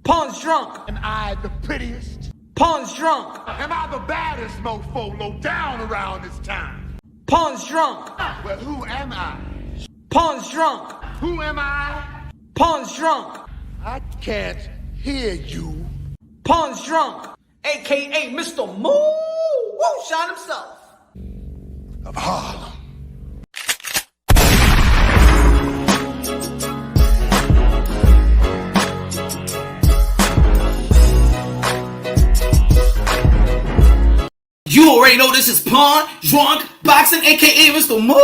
Pawn's drunk. Am I the prettiest? Pawn's drunk. Am I the baddest mofo low down around this town? Pawn's drunk. Well, who am I? Pawn's drunk. Who am I? Pawn's drunk. I can't hear you. Pawn's drunk. AKA Mr. Moo Woo Shot himself. Of Harlem. You already know this is Pawn, Drunk, Boxing, aka Mr. Moo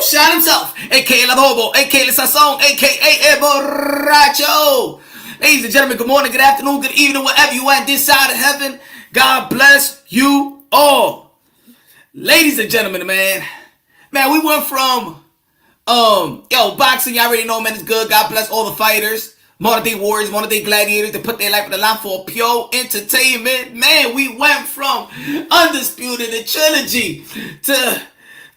Shot himself, aka La Bobo, aka El Sazon, aka El Borracho. Ladies and gentlemen, good morning, good afternoon, good evening, wherever you at this side of heaven. God bless you all. Ladies and gentlemen, man, we went from boxing, y'all already know, man, it's good. God bless all the fighters. Modern day warriors, modern day gladiators that put their life on the line for pure entertainment. Man, we went from Undisputed and Trilogy to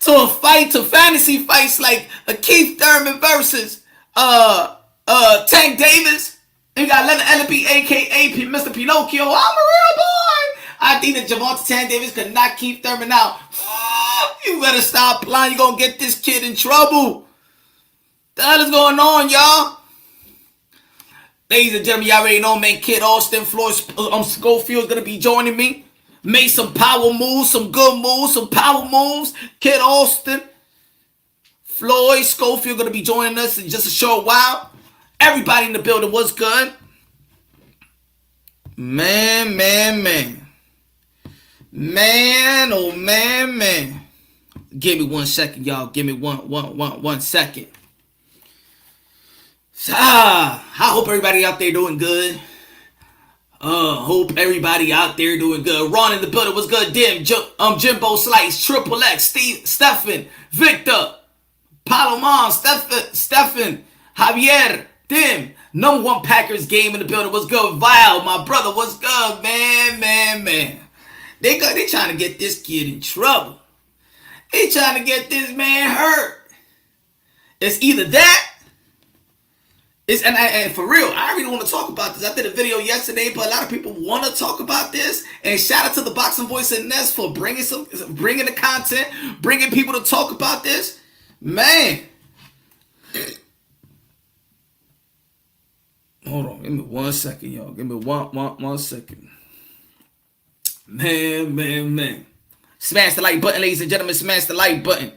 a fight, to fantasy fights like a Keith Thurman versus Tank Davis. And we got Leonard Ellerbe, aka Mr. Pinocchio. I'm a real boy. I think that Gervonta Tank Davis could knock Keith Thurman out. You better stop playing. You're gonna get this kid in trouble. The hell is going on, y'all? Ladies and gentlemen, y'all already know, man, Kid Austin, Floyd Schofield is going to be joining me. Made some power moves, some good moves, some power moves. Kid Austin, Floyd Schofield going to be joining us in just a short while. Everybody in the building, what's good? Man. Man, oh man. Give me 1 second, y'all. Give me one second. I hope everybody out there doing good. Hope everybody out there doing good. Ron in the building, what's good? Dim, Jimbo Slice, Triple X, Steve, Stephen, Victor, Palomar, Stephen, Javier, Dim, number one Packers game in the building, what's good? Vile, my brother, what's good? Man. They trying to get this kid in trouble. They trying to get this man hurt. It's either that. And for real, I really want to talk about this. I did a video yesterday, but a lot of people want to talk about this. And shout out to the Boxing Voice and Ness for bringing the content, bringing people to talk about this. Man. Hold on, give me 1 second, y'all. Give me one second. Man. Smash the like button, ladies and gentlemen. Smash the like button.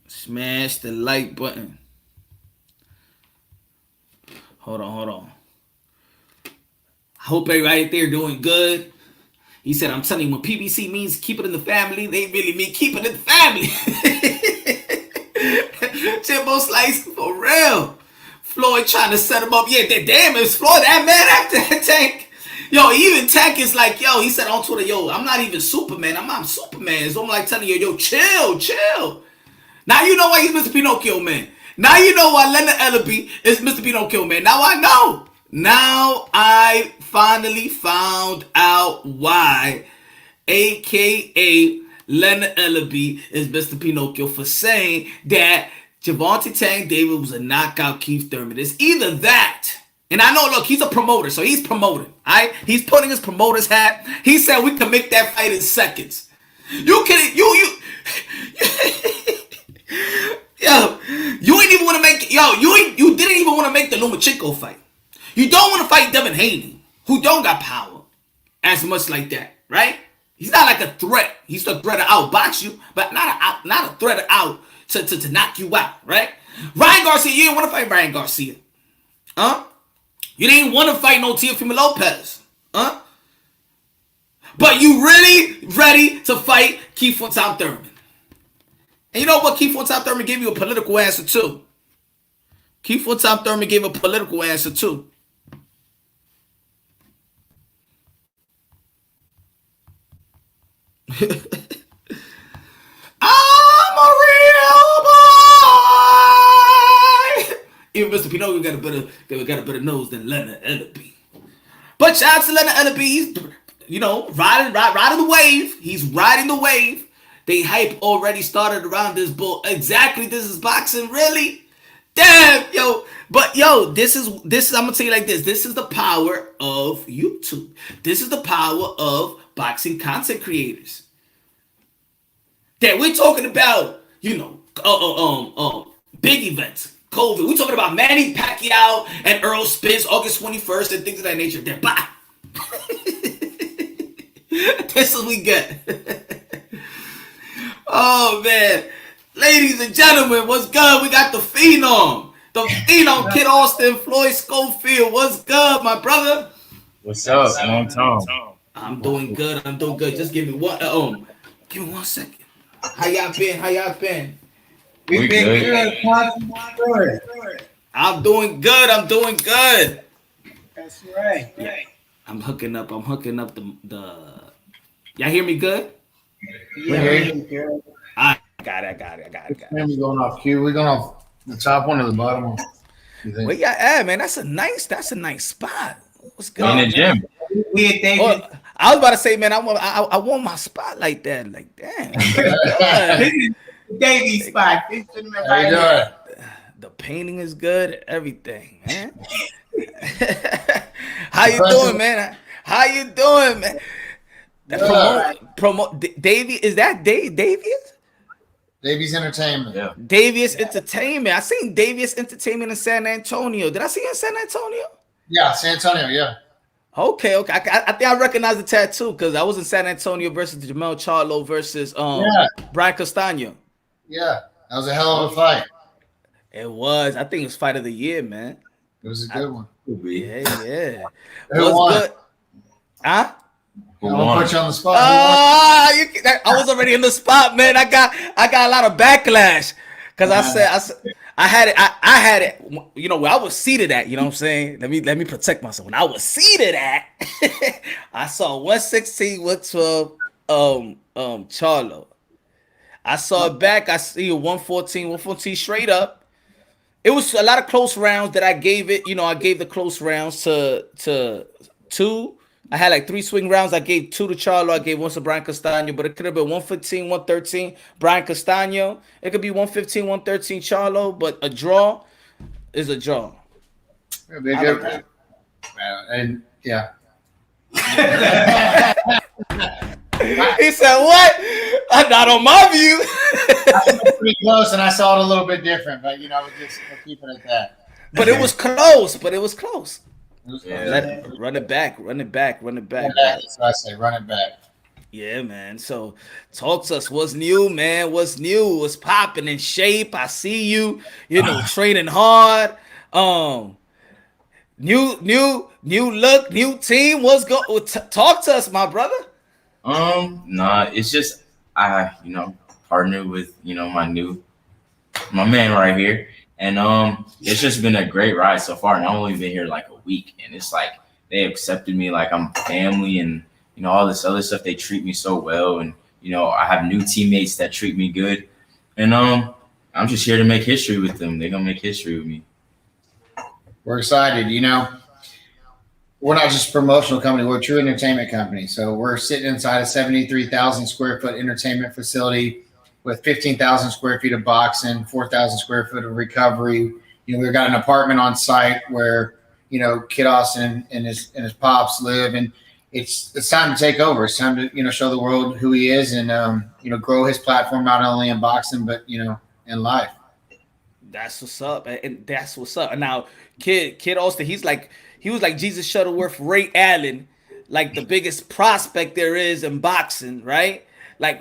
Smash the like button. Hold on. I hope everybody out there doing good. He said, I'm telling you, when PBC means keep it in the family, they really mean keep it in the family. Jimbo Slice, for real. Floyd trying to set him up. Yeah, damn, it's Floyd, that man after that Tank. Yo, even Tank is like, he said on Twitter, I'm not even Superman. I'm not Superman. So I'm like telling you, chill. Now you know why he's Mr. Pinocchio, man. Now you know why Leonard Ellerbe is Mr. Pinocchio, man. Now I know. Now I finally found out why, a.k.a. Leonard Ellerbe is Mr. Pinocchio, for saying that Gervonta Tank Davis was a knockout Keith Thurman. It's either that, and I know, look, he's a promoter, so he's promoting. All right? He's putting his promoter's hat. He said we can make that fight in seconds. You kidding? You ain't even want to make, you didn't even want to make the Lomachenko fight. You don't want to fight Devin Haney, who don't got power as much like that, right? He's not like a threat. He's the threat to outbox you, but not a threat to knock you out, right? Ryan Garcia, you didn't want to fight Ryan Garcia. You didn't want to fight no Teofimo Lopez. But you really ready to fight Keith Thurman. And you know what? Keith Thurman gave you a political answer too. Keith Thurman gave a political answer too. I'm a real boy. Even Mr. Pinocchio got a better nose than Leonard Ellerbe. But shout out to Leonard Ellerbe. He's riding the wave. He's riding the wave They hype already started around this bull. Exactly, this is boxing, really? Damn, yo. But yo, this is I'm gonna tell you like this. This is the power of YouTube. This is the power of boxing content creators. That we're talking about, big events, COVID. We're talking about Manny Pacquiao and Earl Spence, August 21st, and things of that nature. Then bye. This is we get. Oh man, ladies and gentlemen, what's good? We got the Phenom, Kid Austin, Floyd Schofield. What's good, my brother? What's up, long time? I'm doing good. Just give me one. Give me 1 second. How y'all been? We been good. I'm doing good. That's right. Yeah. I'm hooking up the. Y'all hear me good? Yeah. I got it. Man, we going off cue. We're going off the top one or the bottom one. Where y'all at, man? That's a nice spot. What's good? In the gym. I was about to say, man, I want my spot like that. Like, damn. This is Davies spot. This should have been right. The painting is good. Everything, man. How you doing, man? Davies, is that Davies? Davies Entertainment. Yeah. Davious Entertainment. I seen Davious Entertainment in San Antonio. Did I see you in San Antonio? Yeah, San Antonio, yeah. Okay. I think I recognize the tattoo because I was in San Antonio versus Jamel Charlo versus Brian Castano. Yeah, that was a hell of a fight. It was. I think it was fight of the year, man. It was a good one. Yeah. Who won? Good? Huh? I'm gonna put you on the spot. I was already in the spot, man. I got a lot of backlash because I had it. You know where I was seated at. You know what I'm saying? Let me protect myself. When I was seated at, I saw 116, 112, Charlo. I saw it back. I see 114 straight up. It was a lot of close rounds that I gave it. I gave the close rounds to two. I had like 3 swing rounds. I gave 2 to Charlo. I gave 1 to Brian Castano, but it could have been 115, 113 Brian Castano. It could be 115, 113 Charlo, but a draw is a draw. And yeah. He said, "What? Not on my view." I was pretty close, and I saw it a little bit different, but we'll keep it at that. But it was close. Yeah. Run it back. That's what I say. Run it back. Yeah, man. So talk to us. What's new, man? What's new? What's popping in shape? I see you, training hard. New look, new team. What's go? Talk to us, my brother. Nah, it's just I, partnered with, my man right here. And it's just been a great ride so far. And I've only been here like a week, and it's like they accepted me like I'm family, and all this other stuff. They treat me so well, and I have new teammates that treat me good, and I'm just here to make history with them. They're gonna make history with me. We're excited. We're not just a promotional company; we're a true entertainment company. So we're sitting inside a 73,000 square foot entertainment facility with 15,000 square feet of boxing, 4,000 square foot of recovery. We've got an apartment on site where, Kid Austin and his pops live, and it's time to take over. It's time to, show the world who he is and, grow his platform, not only in boxing, but, in life. That's what's up. And that's what's up. And now Kid Austin, he was like Jesus Shuttleworth, Ray Allen, like the biggest prospect there is in boxing, right? Like,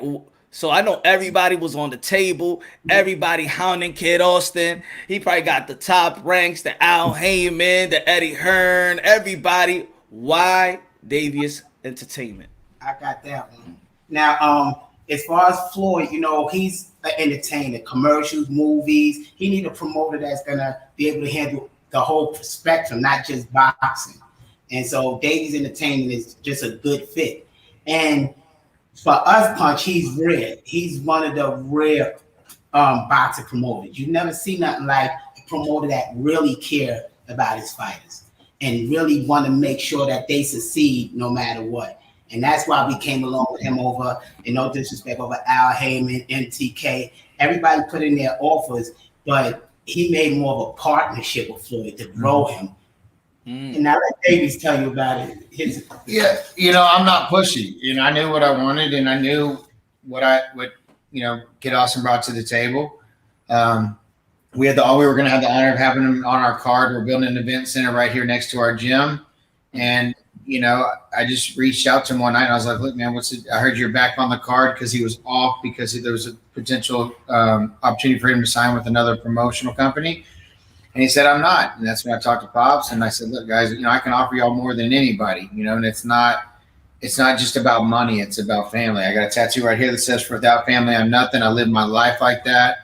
so I know everybody was on the table. Everybody hounding Kid Austin. He probably got the top ranks, the Al Heyman, the Eddie Hearn, everybody. Why Davious Entertainment? I got that one. Now, as far as Floyd, he's an entertainer, commercials, movies. He need a promoter that's gonna be able to handle the whole spectrum, not just boxing. And so Davies Entertainment is just a good fit. And for us, Punch, he's rare. He's one of the rare boxing promoters. You never see nothing like a promoter that really care about his fighters and really want to make sure that they succeed no matter what. And that's why we came along with him over, and no disrespect, over Al Heyman, MTK. Everybody put in their offers, but he made more of a partnership with Floyd to grow him. And now let Davies tell you about it. Yeah, I'm not pushy. I knew what I wanted, and I knew what Kid Austin brought to the table. We were going to have the honor of having him on our card. We're building an event center right here next to our gym, and I just reached out to him one night. And I was like, "Look, man, I heard you're back on the card," because he was off because there was a potential opportunity for him to sign with another promotional company. And he said, "I'm not." And that's when I talked to Pops, and I said, "Look, guys, I can offer y'all more than anybody, and it's not just about money. It's about family. I got a tattoo right here that says, 'Without family, I'm nothing.' I live my life like that."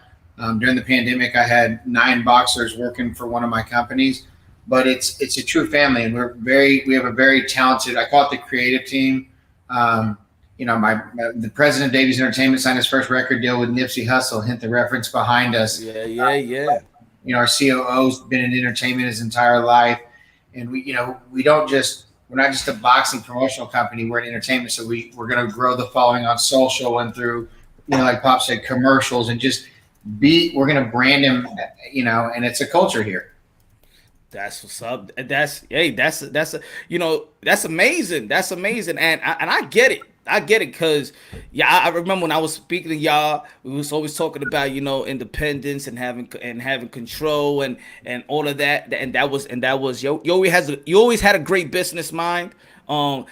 During the pandemic, I had 9 boxers working for one of my companies, but it's a true family, and we have a very talented, I call it the creative team. The president of Davies Entertainment signed his first record deal with Nipsey Hussle, hint the reference behind us. Yeah. Our COO's been in entertainment his entire life, and we're not just a boxing promotional company. We're an entertainment, so we're going to grow the following on social and through, like Pop said, commercials, and just we're going to brand him, and it's a culture here. That's what's up. That's amazing. That's amazing, and I get it. I get it, because I remember when I was speaking to y'all, we was always talking about independence and having control and all of that, and that was you always had a great business mind,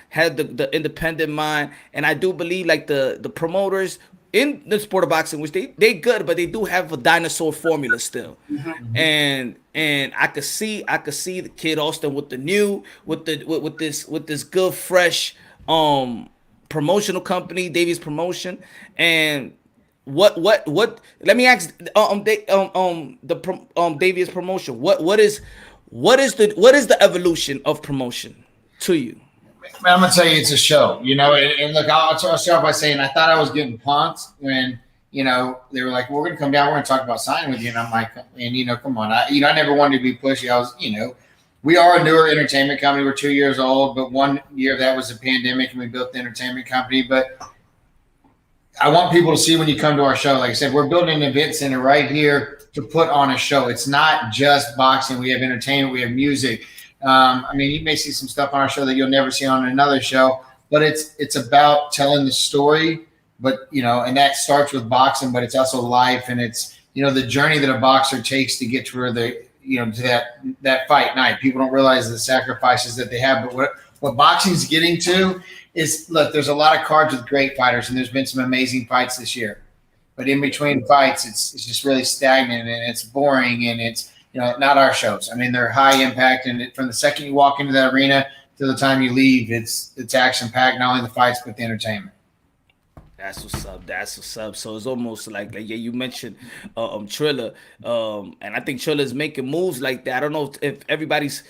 had the independent mind, and I do believe like the promoters in the sport of boxing, which they good, but they do have a dinosaur formula still. And I could see the Kid Austin with this good fresh promotional company, Davies Promotion. And what let me ask Davies Promotion, what is the evolution of promotion to you? I'm gonna tell you, it's a show, and look, I'll start off by saying I thought I was getting punked when they were like, "We're gonna come down, we're gonna talk about signing with you," and I'm like, "And come on, I never wanted to be pushy. I was, we are a newer entertainment company. We're 2 years old, but 1 year of that was the pandemic, and we built the entertainment company. But I want people to see when you come to our show, like I said, we're building an event center right here to put on a show. It's not just boxing. We have entertainment, we have music. You may see some stuff on our show that you'll never see on another show, but it's about telling the story. But and that starts with boxing, but it's also life, and it's the journey that a boxer takes to get to where they to that fight night. People don't realize the sacrifices that they have, but what boxing's getting to is, look, there's a lot of cards with great fighters, and there's been some amazing fights this year, but in between fights, it's just really stagnant, and it's boring, and it's not our shows. They're high impact, and from the second you walk into that arena to the time you leave, it's action packed. Not only the fights, but the entertainment. That's what's up. That's what's up. So it's almost like you mentioned Triller, and I think Triller is making moves like that. I don't know if everybody's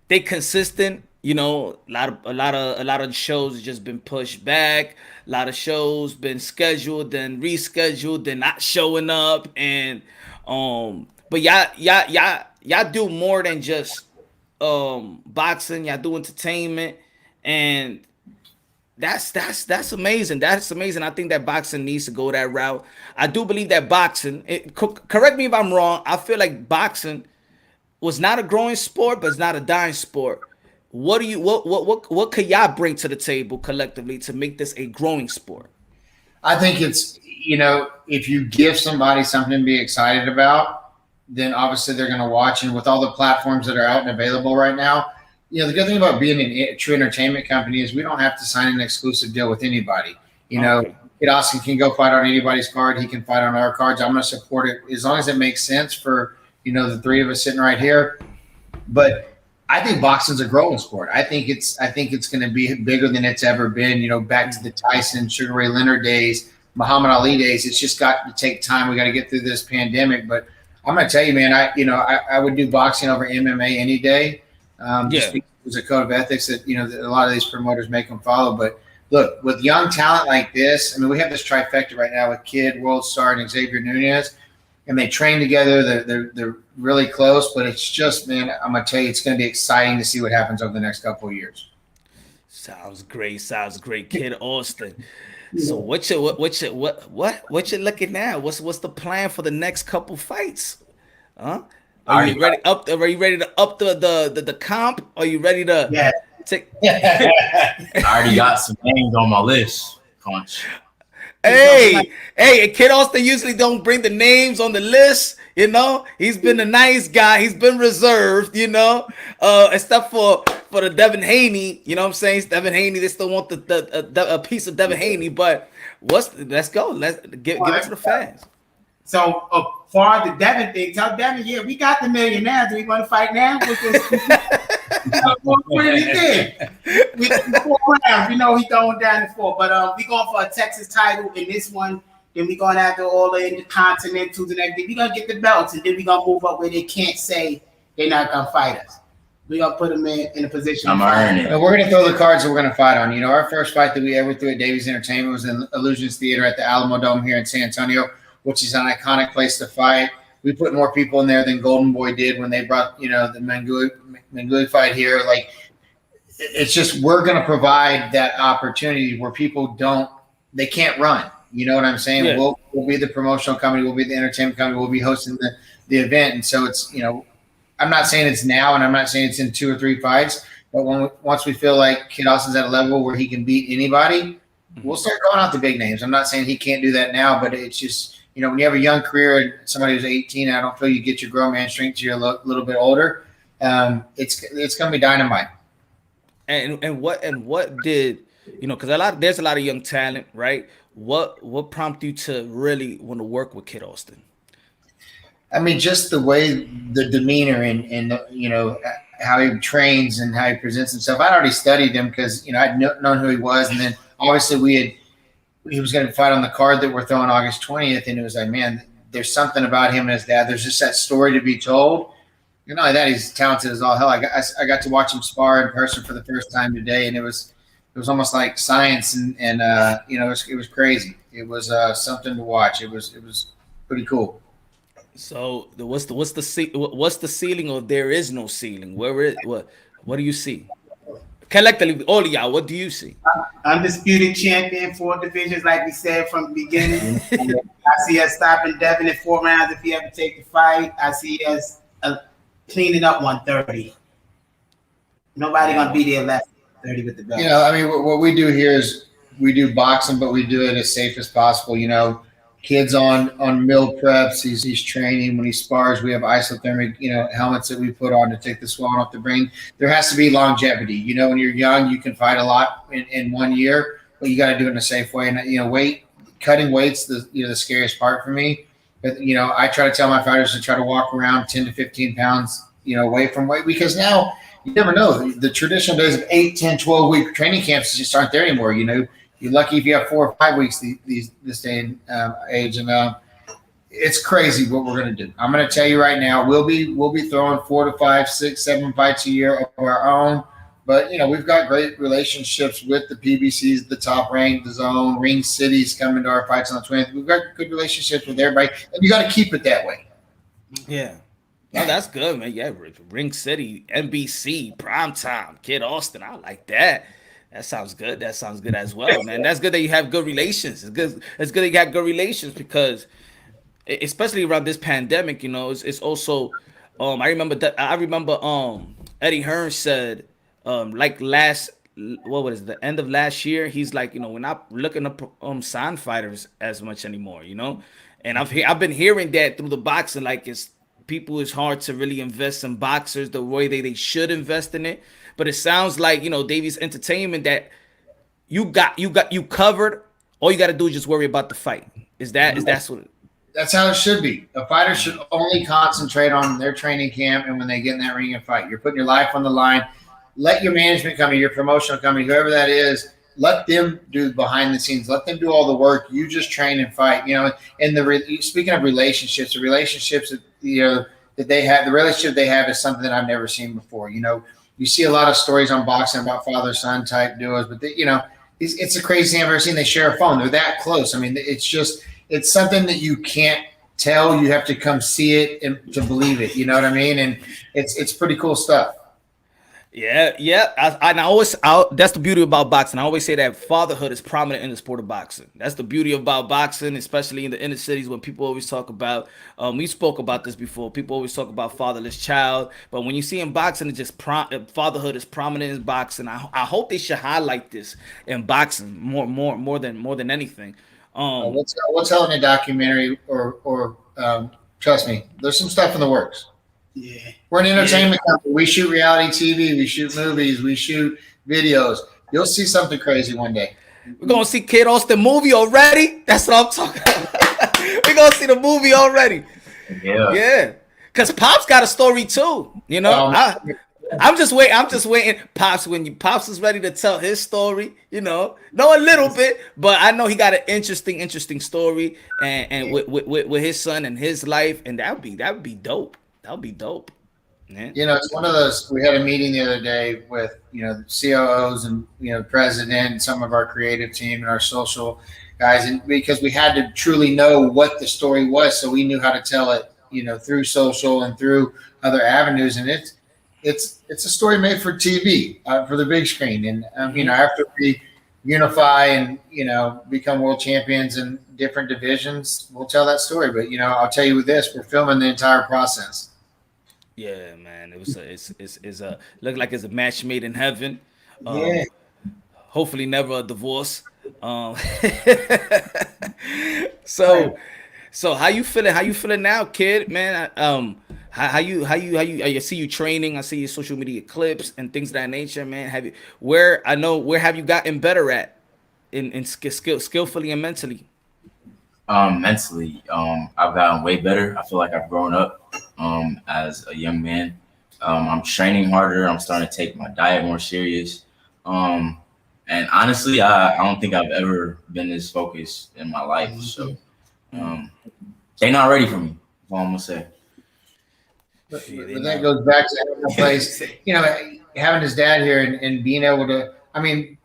consistent. A lot of shows have just been pushed back. A lot of shows been scheduled, then rescheduled, then not showing up, and but y'all do more than just boxing. Y'all do entertainment, and that's amazing. That's amazing. I think that boxing needs to go that route. I do believe that boxing, correct me if I'm wrong, I feel like boxing was not a growing sport, but it's not a dying sport. What could y'all bring to the table collectively to make this a growing sport? I think it's, if you give somebody something to be excited about, then obviously they're going to watch. And with all the platforms that are out and available right now, the good thing about being a true entertainment company is we don't have to sign an exclusive deal with anybody. Kid Austin can go fight on anybody's card. He can fight on our cards. I'm going to support it as long as it makes sense for, the three of us sitting right here. But I think boxing's a growing sport. I think it's going to be bigger than it's ever been. Back to the Tyson, Sugar Ray Leonard days, Muhammad Ali days. It's just got to take time. We got to get through this pandemic. But I'm going to tell you, man, I would do boxing over MMA any day. Just because there's a code of ethics that that a lot of these promoters make them follow. But look, with young talent like this, we have this trifecta right now with Kid, World Star, and Xavier Nunez, and they train together. They're really close. But it's just, man, I'm gonna tell you, it's going to be exciting to see what happens over the next couple of years. Sounds great. Sounds great, Kid Austin. So what you looking at? What's the plan for the next couple fights? Huh? Are you ready up? Are you ready to up the comp? Are you ready to Yeah. take? I already got some names on my list. Punch. Hey, Kid Austin usually don't bring the names on the list. You know, he's been a nice guy. He's been reserved. You know, except for the Devin Haney. You know what I'm saying? Devin Haney. They still want a piece of Devin Haney. But let's go. Let's give it to the fans. So, far the Devin thing, tell Devin, yeah, we got the millionaires. Do we want to fight now? What do you think? We 4 rounds. We know he's going down to 4, but we going for a Texas title in this one. Then we going after all the intercontinentals and everything. We gonna get the belts, and then we gonna move up where they can't say they're not gonna fight us. We gonna put them in a position. I'm earning it. And we're gonna throw the cards that we're gonna fight on. You know, our first fight that we ever threw at Davies Entertainment was in Illusions Theater at the Alamo Dome here in San Antonio, which is an iconic place to fight. We put more people in there than Golden Boy did when they brought, you know, the Mangui fight here. Like, it's just, we're going to provide that opportunity where people they can't run. You know what I'm saying? Yeah. We'll be the promotional company. We'll be the entertainment company. We'll be hosting the event. And so it's, you know, I'm not saying it's now, and I'm not saying it's in 2 or 3 fights, but once we feel like Kid Austin's at a level where he can beat anybody, we'll start going out the big names. I'm not saying he can't do that now, but it's just, you know, when you have a young career and somebody who's 18, I don't feel you get your grown man strength till you're a little bit older. It's going to be dynamite. And what did, you know, because there's a lot of young talent, right? What prompted you to really want to work with Kid Austin? I mean, just the way, the demeanor and you know, how he trains and how he presents himself. I'd already studied him because, you know, I'd known who he was. And then obviously he was going to fight on the card that we're throwing August 20th. And it was like, man, there's something about him and his dad. There's just that story to be told. You know, that he's talented as all hell. I got to watch him spar in person for the first time today. And it was almost like science. And you know, it was crazy. It was something to watch. It was pretty cool. So what's the ceiling, or there is no ceiling? What do you see? Collectively, all of y'all, what do you see? Undisputed champion, 4 divisions, like we said from the beginning. I see us stopping Devin in 4 rounds if he ever take the fight. I see us cleaning up 130. Nobody gonna be there left 30 with the belt. You know, I mean, what we do here is we do boxing, but we do it as safe as possible. You know, kids on meal preps. He's training. When he spars, we have isothermic, you know, helmets that we put on to take the swelling off the brain. There has to be longevity. You know, when you're young, you can fight a lot in 1 year, but you got to do it in a safe way. And you know, cutting weight's the scariest part for me. But you know, I try to tell my fighters to try to walk around 10 to 15 pounds, you know, away from weight, because now you never know. The traditional days of 8, 10, 12 week training camps just aren't there anymore. You know. You're lucky if you have 4 or 5 weeks this day and age, and it's crazy what we're going to do. I'm going to tell you right now, we'll be throwing 4 to 5, 6, 7 fights a year of our own. But you know, we've got great relationships with the PBCs, the Top Rank, the Zone, Ring City's coming to our fights on the 20th. We've got good relationships with everybody, and you got to keep it that way. Yeah. No, that's good, man. Yeah, Ring City, NBC, primetime, Kid Austin. I like that. That sounds good. That sounds good as well, man. That's good that you have good relations. It's good that you got good relations, because especially around this pandemic, you know, it's also I remember Eddie Hearn said like the end of last year, he's like, you know, we're not looking up sign fighters as much anymore, you know. And I've been hearing that through the boxing, like it's hard to really invest in boxers the way they should invest in it. But it sounds like, you know, Davies Entertainment, that you covered. All you got to do is just worry about the fight. That's how it should be. A fighter should only concentrate on their training camp and when they get in that ring and fight. You're putting your life on the line. Let your management company, your promotional company, whoever that is, let them do behind the scenes. Let them do all the work. You just train and fight. You know, and speaking of relationships, the relationships that, you know, that they have, the relationship they have is something that I've never seen before. You know, you see a lot of stories on boxing about father-son type duos, but you know, it's the craziest thing I've ever seen. They share a phone. They're that close. I mean, it's something that you can't tell. You have to come see it and to believe it. You know what I mean? And it's pretty cool stuff. Yeah. That's the beauty about boxing. I always say that fatherhood is prominent in the sport of boxing. That's the beauty about boxing, especially in the inner cities when people always talk about. We spoke about this before. People always talk about fatherless child, but when you see in boxing, it's just fatherhood is prominent in boxing. I hope they should highlight this in boxing more than anything. We'll tell in a documentary or trust me, there's some stuff in the works. Yeah. We're an entertainment company. We shoot reality TV. We shoot movies. We shoot videos. You'll see something crazy one day. We're gonna see Kid Austin movie already. That's what I'm talking about. We're gonna see the movie already. Yeah. Cause Pops got a story too. You know, I'm just waiting. Pops is ready to tell his story. You know a little bit, but I know he got an interesting story and with his son and his life, and that would be dope. That would be dope. Man. It's one of those. We had a meeting the other day with COOs and president and some of our creative team and our social guys, and because we had to truly know what the story was, so we knew how to tell it through social and through other avenues, and it's a story made for TV, for the big screen, and after we unify and become world champions in different divisions, we'll tell that story. But I'll tell you this: we're filming the entire process. Yeah, man. It's look like it's a match made in heaven. Yeah. Hopefully never a divorce. So how you feeling? How you feeling now, kid? Man, I see you training. I see your social media clips and things of that nature, man. Where have you gotten better at in skillfully and mentally? Mentally, I've gotten way better. I feel like I've grown up as a young man. I'm training harder. I'm starting to take my diet more serious. And honestly, I don't think I've ever been this focused in my life. So they're not ready for me, is all I'm gonna say. But that goes back to having a place, having his dad here and being able to,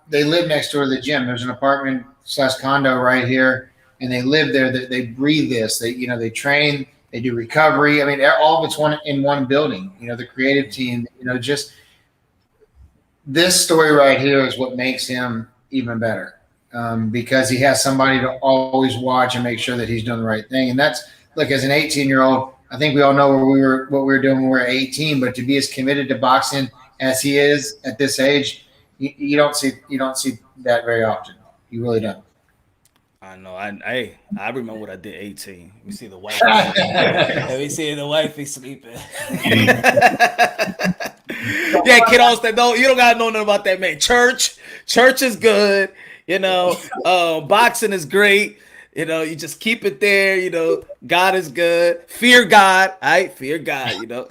they live next door to the gym. There's an apartment / condo right here. And they live there. They breathe this. They train. They do recovery. All of it's in one building. The creative team. Just this story right here is what makes him even better, because he has somebody to always watch and make sure that he's doing the right thing. And that's as an 18-year-old. I think we all know what we were doing when we were 18. But to be as committed to boxing as he is at this age, you don't see that very often. You really don't. I know. I remember what I did 18. We see the wife. We see the wife is sleeping. Yeah, Kid Austin. No, you don't gotta know nothing about that, man. Church is good. Boxing is great. You just keep it there. God is good. Fear God. All right, fear God. So,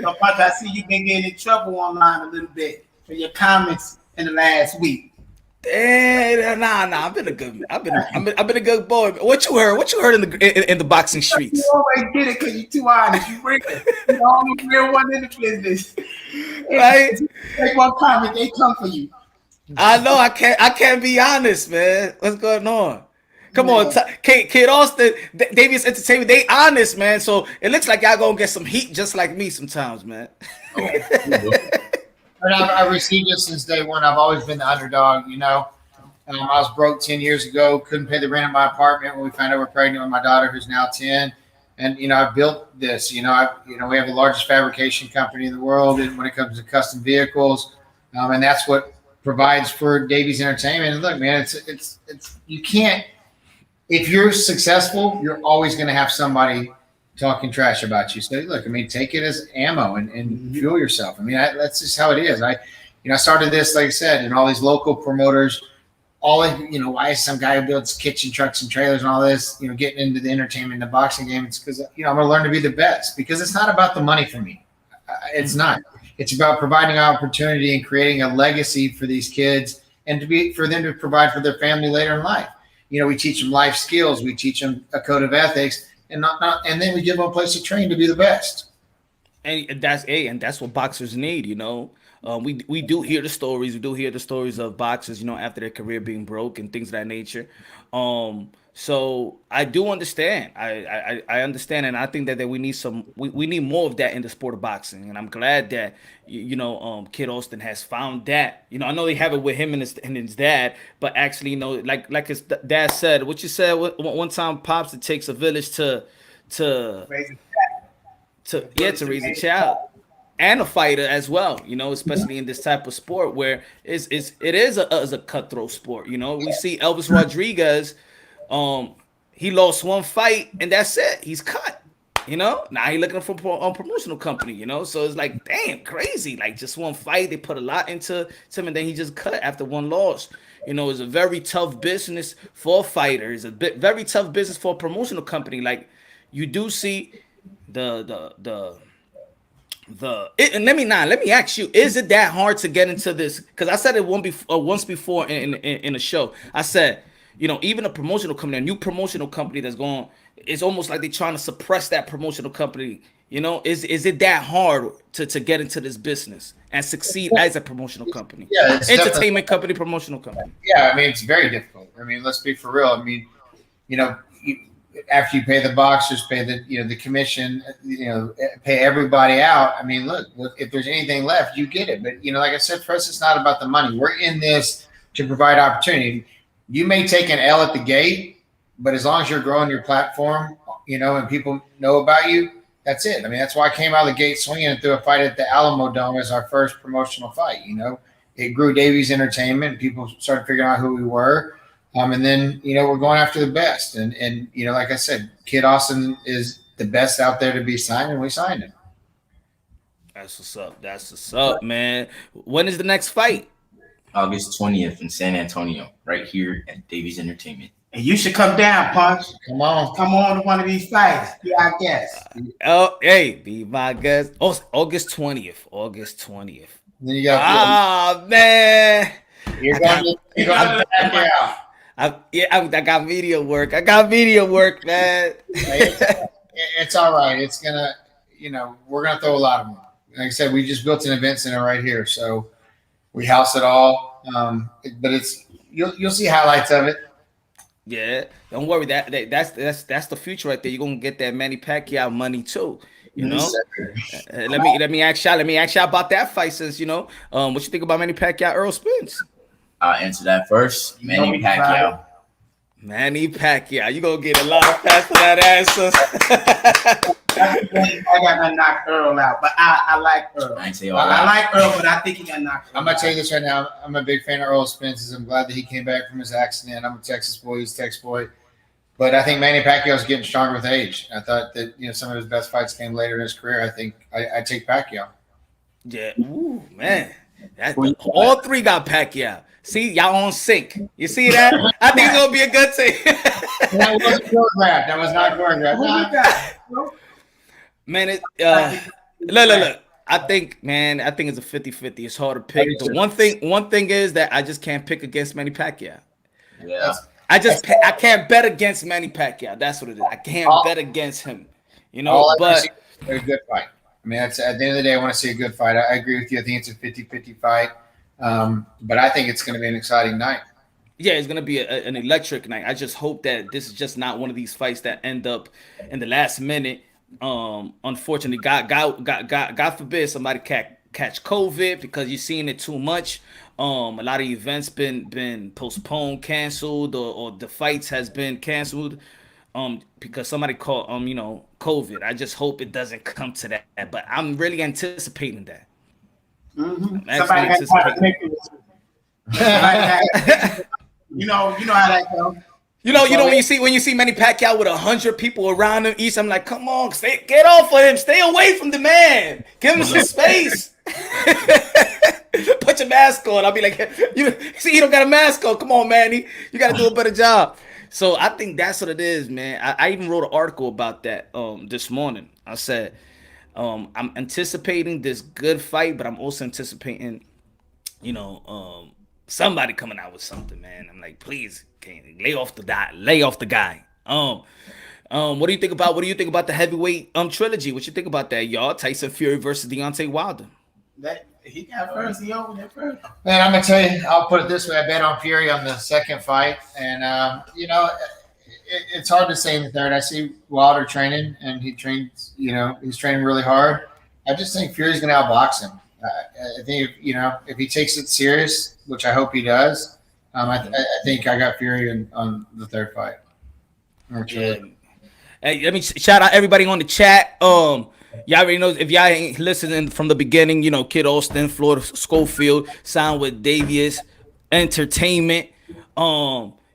Pops, I see you've been getting in trouble online a little bit for your comments in the last week. Nah. I've been a good boy. What you heard in the boxing streets? You always get it because you're too honest. You're the only real one in the business. Right? Take one comment, they come for you. I know. I can't be honest, man. What's going on? Come on, Kid Austin, Davious Entertainment. They honest, man. So it looks like y'all gonna get some heat, just like me sometimes, man. And I've received it since day one. I've always been the underdog, I was broke 10 years ago, couldn't pay the rent of my apartment when we found out we're pregnant with my daughter, who's now 10. And, I built this, we have the largest fabrication company in the world when it comes to custom vehicles. And that's what provides for Davies Entertainment. And look, man, it's you can't, if you're successful, you're always going to have somebody talking trash about you. So look, take it as ammo and fuel yourself. That's just how it is. I started this, like I said, and all these local promoters, why is some guy who builds kitchen trucks and trailers and all this, getting into the entertainment, the boxing game? It's because, I'm going to learn to be the best, because it's not about the money for me. It's not. It's about providing opportunity and creating a legacy for these kids and for them to provide for their family later in life. We teach them life skills. We teach them a code of ethics. And then we give them a place to train to be the best. And that's what boxers need, We do hear the stories. We do hear the stories of boxers, after their career being broke and things of that nature. So I do understand. I understand, and I think that we need we need more of that in the sport of boxing. And I'm glad that Kid Austin has found that. I know they have it with him and his dad, but actually, like his dad said, what you said one time, Pops, it takes a village to Raise it to raise a child. And a fighter as well, especially in this type of sport where it is a cutthroat sport. We see Elvis Rodriguez, he lost one fight and that's it. He's cut. Now he looking for a promotional company. So it's like, damn, crazy. Like just one fight, they put a lot into him, and then he just cut after one loss. It's a very tough business for fighters. It's very tough business for a promotional company. Like you do see and let me ask you, is it that hard to get into this? Because I said it once before in a show. I said, even a promotional company, a new promotional company that's going, it's almost like they're trying to suppress that promotional company. Is it that hard to get into this business and succeed as a promotional company? Yeah, it's entertainment company, promotional company. Yeah, I mean, it's very difficult. I mean, let's be for real. I mean, after you pay the boxers, pay the commission, pay everybody out. I mean, look, if there's anything left, you get it. But like I said, for us, it's not about the money. We're in this to provide opportunity. You may take an L at the gate, but as long as you're growing your platform, and people know about you, that's it. I mean, that's why I came out of the gate swinging and threw a fight at the Alamo Dome as our first promotional fight. It grew Davies Entertainment. People started figuring out who we were. And then, we're going after the best. And like I said, Kid Austin is the best out there to be signed, and we signed him. That's what's up, man. When is the next fight? August 20th in San Antonio, right here at Davies Entertainment. And you should come down, Punch. Come on to one of these fights. Be our guest. Oh, hey, be my guest. Oh, August 20th. Then you got man. You're going to back out. I got media work. Man. It's all right. It's gonna, we're gonna throw a lot of them. Like I said, we just built an event center right here, so we house it all. But you'll see highlights of it. Yeah, don't worry. That's the future right there. You're gonna get that Manny Pacquiao money too. Let me ask y'all about that fight. Since what you think about Manny Pacquiao, Earl Spence? I'll answer that first. Manny Pacquiao. You gonna get a lot of pass for that answer. I got to knock Earl out, but I like Earl. I like Earl, but I think he got knocked out. I'm gonna tell you this right now. I'm a big fan of Earl Spence. I'm glad that he came back from his accident. I'm a Texas boy. He's a Tex boy. But I think Manny Pacquiao is getting stronger with age. I thought that some of his best fights came later in his career. I think I take Pacquiao. Yeah, ooh man, all three got Pacquiao. See, y'all on sync. You see that? I think it's gonna be a good thing. That wasn't choreographed. That was not choreographed. Man, look. I think it's a 50-50. It's hard to pick. But one thing is that I just can't pick against Manny Pacquiao. Yeah. I can't bet against Manny Pacquiao. That's what it is. I can't bet against him. But a good fight. I mean, that's at the end of the day, I want to see a good fight. I agree with you. I think it's a 50-50 fight. But I think it's going to be an exciting night. Yeah, it's going to be an electric night. I just hope that this is just not one of these fights that end up in the last minute. Unfortunately, God forbid somebody catch COVID, because you're seeing it too much. A lot of events been postponed, canceled, or the fights has been canceled because somebody caught COVID. I just hope it doesn't come to that, but I'm really anticipating that. Mm-hmm. Somebody has to make it. You know how that goes. When you see Manny Pacquiao with 100 people around him each, I'm like, come on, get off of him, stay away from the man, give him some space. Put your mask on. I'll be like, he don't got a mask on. Come on, Manny, you got to do a better job. So I think that's what it is, man. I even wrote an article about that this morning. I said, I'm anticipating this good fight, but I'm also anticipating, somebody coming out with something, man. I'm like, please, lay off the guy. What do you think about the heavyweight trilogy? What you think about that, y'all? Tyson Fury versus Deontay Wilder. He got first. He over there first. Man, I'm gonna tell you. I'll put it this way: I bet on Fury on the second fight, and it's hard to say in the third. I see Wilder training, and he trains. He's training really hard. I just think Fury's gonna outbox him. I think if he takes it serious, which I hope he does, I think I got Fury on the third fight. Yeah. Hey, let me shout out everybody on the chat. Y'all already know, if y'all ain't listening from the beginning, Kid Austin, Floyd Schofield signed with Davies Entertainment.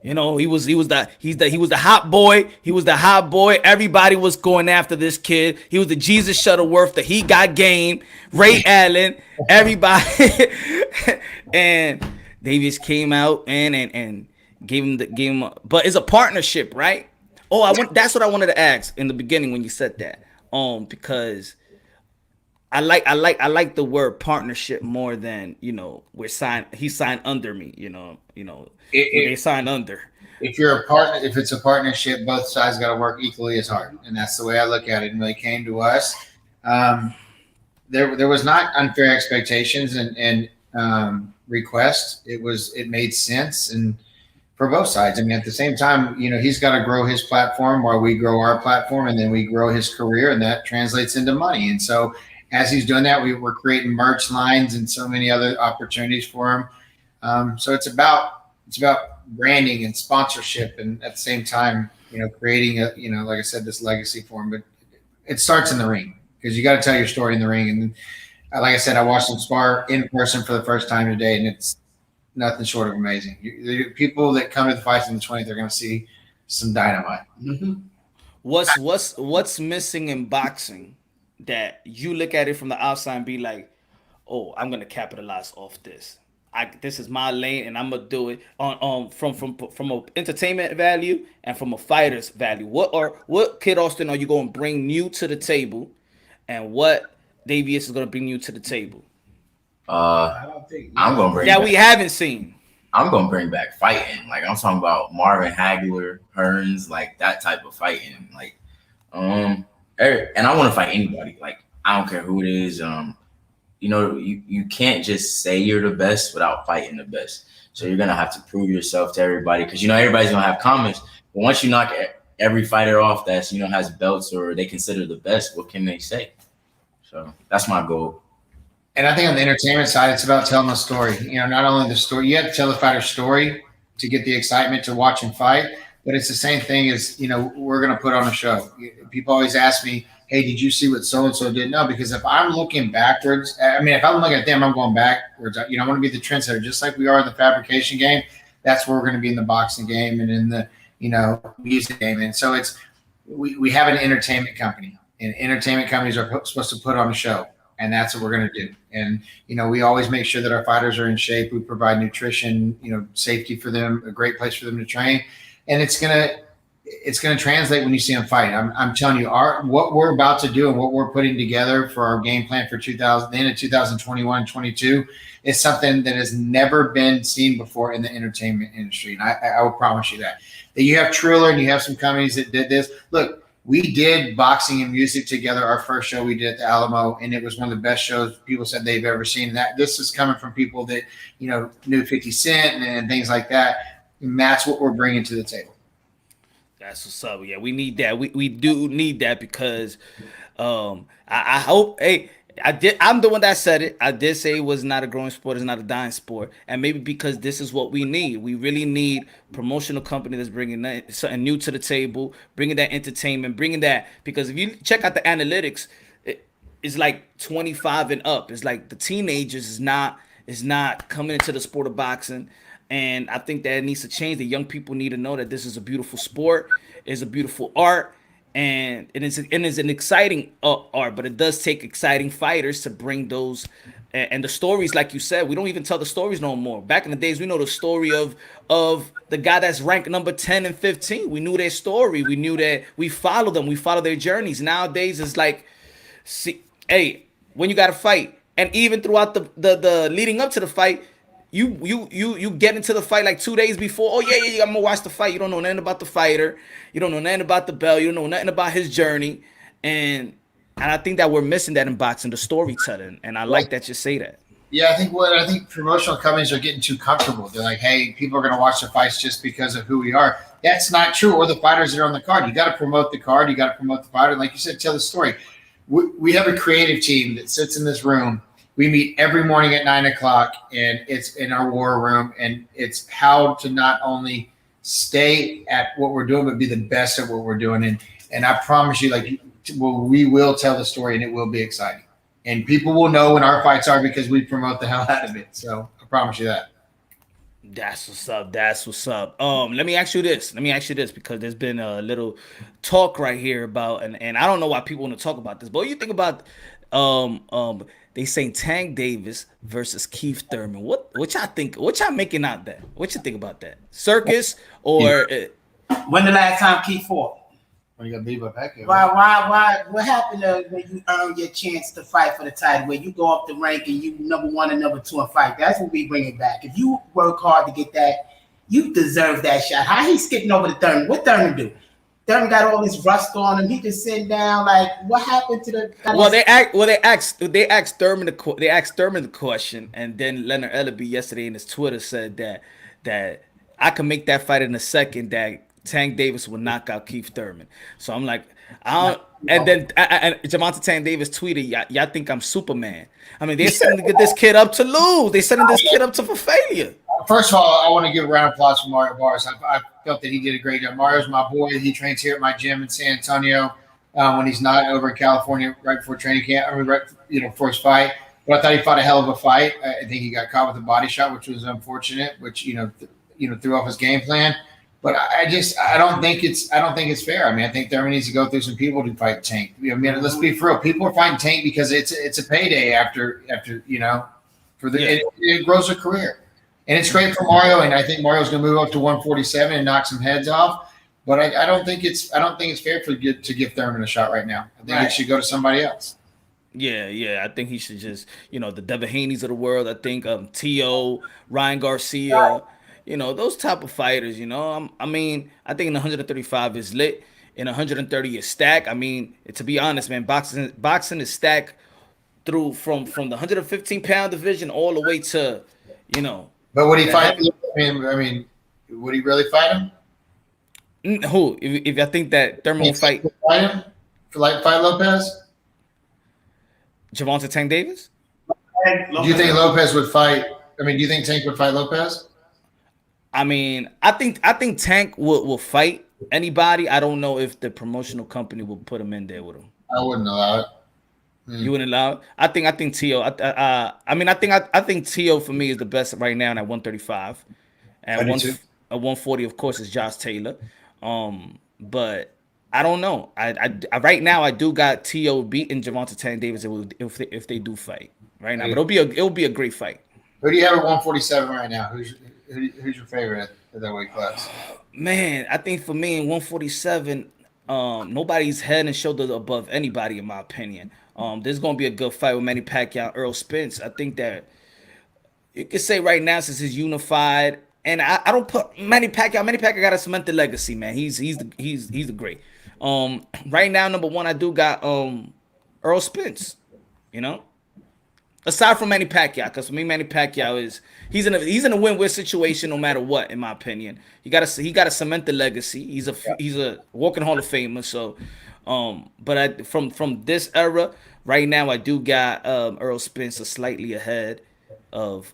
He was the hot boy. He was the hot boy. Everybody was going after this kid. He was the Jesus Shuttleworth, the He Got Game, Ray Allen, everybody. And Davies came out and gave him the game. But it's a partnership, right? That's what I wanted to ask in the beginning when you said that. Because I like the word partnership more than he signed under me. They signed under. If you're a partner, if it's a partnership, both sides got to work equally as hard, and that's the way I look at it. And when it came to us, there was not unfair expectations and requests. It made sense and for both sides. I mean, at the same time, he's got to grow his platform while we grow our platform, and then we grow his career, and that translates into money. And so as he's doing that, we're creating merch lines and so many other opportunities for him. So it's about branding and sponsorship, and at the same time, creating like I said, this legacy for him. But it starts in the ring, because you got to tell your story in the ring. And like I said, I watched him spar in person for the first time today, and it's nothing short of amazing. The people that come to the fights in the 20th, they're going to see some dynamite. Mm-hmm. What's missing in boxing that you look at it from the outside and be like, oh, I'm going to capitalize off this. This is my lane, and I'm gonna do it from a entertainment value and from a fighter's value. What Kid Austin are you going to bring new to the table, and what Davious is going to bring you to the table? I'm gonna bring. Yeah, we haven't seen. I'm gonna bring back fighting. Like, I'm talking about Marvin Hagler, Hearns, like that type of fighting. Like, and I want to fight anybody. Like, I don't care who it is. You can't just say you're the best without fighting the best. So you're gonna have to prove yourself to everybody, because everybody's gonna have comments. But once you knock every fighter off that's has belts or they consider the best, what can they say? So that's my goal. And I think on the entertainment side, it's about telling a story. Not only the story, you have to tell the fighter's story to get the excitement to watch and fight, but it's the same thing as, we're going to put on a show. People always ask me, hey, did you see what so-and-so did? No, because if I'm looking backwards, if I'm looking at them, I'm going backwards. I want to be the trendsetter, just like we are in the fabrication game. That's where we're going to be in the boxing game and in the, music game. And so we have an entertainment company, and entertainment companies are supposed to put on a show. And that's what we're going to do. And, we always make sure that our fighters are in shape. We provide nutrition, safety for them, a great place for them to train. And it's going to translate when you see them fight. I'm telling you, what we're about to do and what we're putting together for our game plan for the end of 2021 and 22 is something that has never been seen before in the entertainment industry. And I will promise you that you have Triller and you have some companies that did this. Look, we did boxing and music together. Our first show we did at the Alamo, and it was one of the best shows people said they've ever seen. And that this is coming from people that knew 50 Cent and things like that. And that's what we're bringing to the table. That's what's up. Yeah, we need that. We do need that, because I hope. Hey, I'm the one that said it. I did say it was not a growing sport, it's not a dying sport, and maybe because this is what we need. We really need promotional company that's bringing something new to the table, bringing that entertainment, bringing that, because if you check out the analytics, it's like 25 and up. It's like the teenagers is not coming into the sport of boxing, and I think that it needs to change. The young people need to know that this is a beautiful sport, it's a beautiful art. And it's an exciting art, but it does take exciting fighters to bring those and the stories. Like you said, we don't even tell the stories no more. Back in the days, we know the story of the guy that's ranked number 10 and 15. We knew their story. We knew that we follow them. We follow their journeys. Nowadays, it's like, see, hey, when you got to fight, and even throughout the leading up to the fight, you get into the fight like 2 days before. Oh yeah, I'm gonna watch the fight. You don't know nothing about the fighter. You don't know nothing about the belt. You don't know nothing about his journey. And I think that we're missing that in boxing, the storytelling. And I like that you say that. Yeah, I think promotional companies are getting too comfortable. They're like, hey, people are going to watch the fights just because of who we are. That's not true. Or the fighters that are on the card. You got to promote the card. You got to promote the fighter. Like you said, tell the story. We have a creative team that sits in this room. We meet every morning at 9:00, and it's in our war room. And it's how to not only stay at what we're doing, but be the best at what we're doing. And I promise you, like, we will tell the story, and it will be exciting. And people will know when our fights are because we promote the hell out of it. So I promise you that. That's what's up. That's what's up. Let me ask you this. Because there's been a little talk right here about, and I don't know why people want to talk about this, but what you think about they say Tank Davis versus Keith Thurman. What y'all think? What y'all making out that? What you think about that? Circus or When the last time Keith fought? When you got beat by Pacquiao. Why? What happened when you earn your chance to fight for the title? Where you go up the rank and you number 1 and number 2 and fight? That's what we bring it back. If you work hard to get that, you deserve that shot. How he skipping over the Thurman? What Thurman do? Thurman got all this rust on him. He just sitting down. Like, what happened to the? They asked Thurman the question, and then Leonard Ellerby yesterday in his Twitter said that I can make that fight in a second. That Tank Davis will knock out Keith Thurman. So I'm like, I don't. And then Gervonta Tank Davis tweeted, y'all think I'm Superman. I mean, they're sending this kid up to lose. They're sending this kid up for failure. First of all, I want to give a round of applause for Mario Barnes. I felt that he did a great job. Mario's my boy. He trains here at my gym in San Antonio when he's not over in California right before training camp. I mean, right, before his fight. But I thought he fought a hell of a fight. I think he got caught with a body shot, which was unfortunate, which threw off his game plan. But I don't think it's fair. I mean, I think Thurman needs to go through some people to fight Tank. I mean, let's be for real. People are fighting Tank because it's a payday after it grows a career, and it's great for Mario. And I think Mario's going to move up to 147 and knock some heads off. But I don't think it's fair to give Thurman a shot right now. I think it should go to somebody else. Yeah. I think he should just the Devin Haney's of the world. I think T.O., Ryan Garcia. Those type of fighters, I mean, I think in 135 is lit, in 130 is stacked. I mean, to be honest, man, boxing is stacked through from the 115-pound division all the way to, But would he fight? I mean, would he really fight him? Who? If I think that Thurman will fight him, fight Lopez? Gervonta Tank Davis? Do you think Lopez would fight? I mean, do you think Tank would fight Lopez? I mean, I think Tank will fight anybody. I don't know if the promotional company will put him in there with him. I wouldn't allow it. You wouldn't allow it? I think T.O. I think T.O. for me is the best right now at 135. At 140, of course, is Josh Taylor. But I don't know. I right now I do got T.O. beating Gervonta Tank Davis if they do fight right now. But it'll be a great fight. Who do you have at 147 right now? Who's your favorite at that weight class? Man, I think for me in 147, nobody's head and shoulders above anybody in my opinion. There's gonna be a good fight with Manny Pacquiao, Earl Spence. I think that you could say right now since it's unified, and I don't put Manny Pacquiao. Manny Pacquiao got to cement the legacy, man. He's the great. Right now, number one, I do got Earl Spence. Aside from Manny Pacquiao, because for me, Manny Pacquiao he's in a win-win situation no matter what, in my opinion. He got to cement the legacy. He's a walking Hall of Famer. So, but from this era right now, I do got Earl Spence slightly ahead of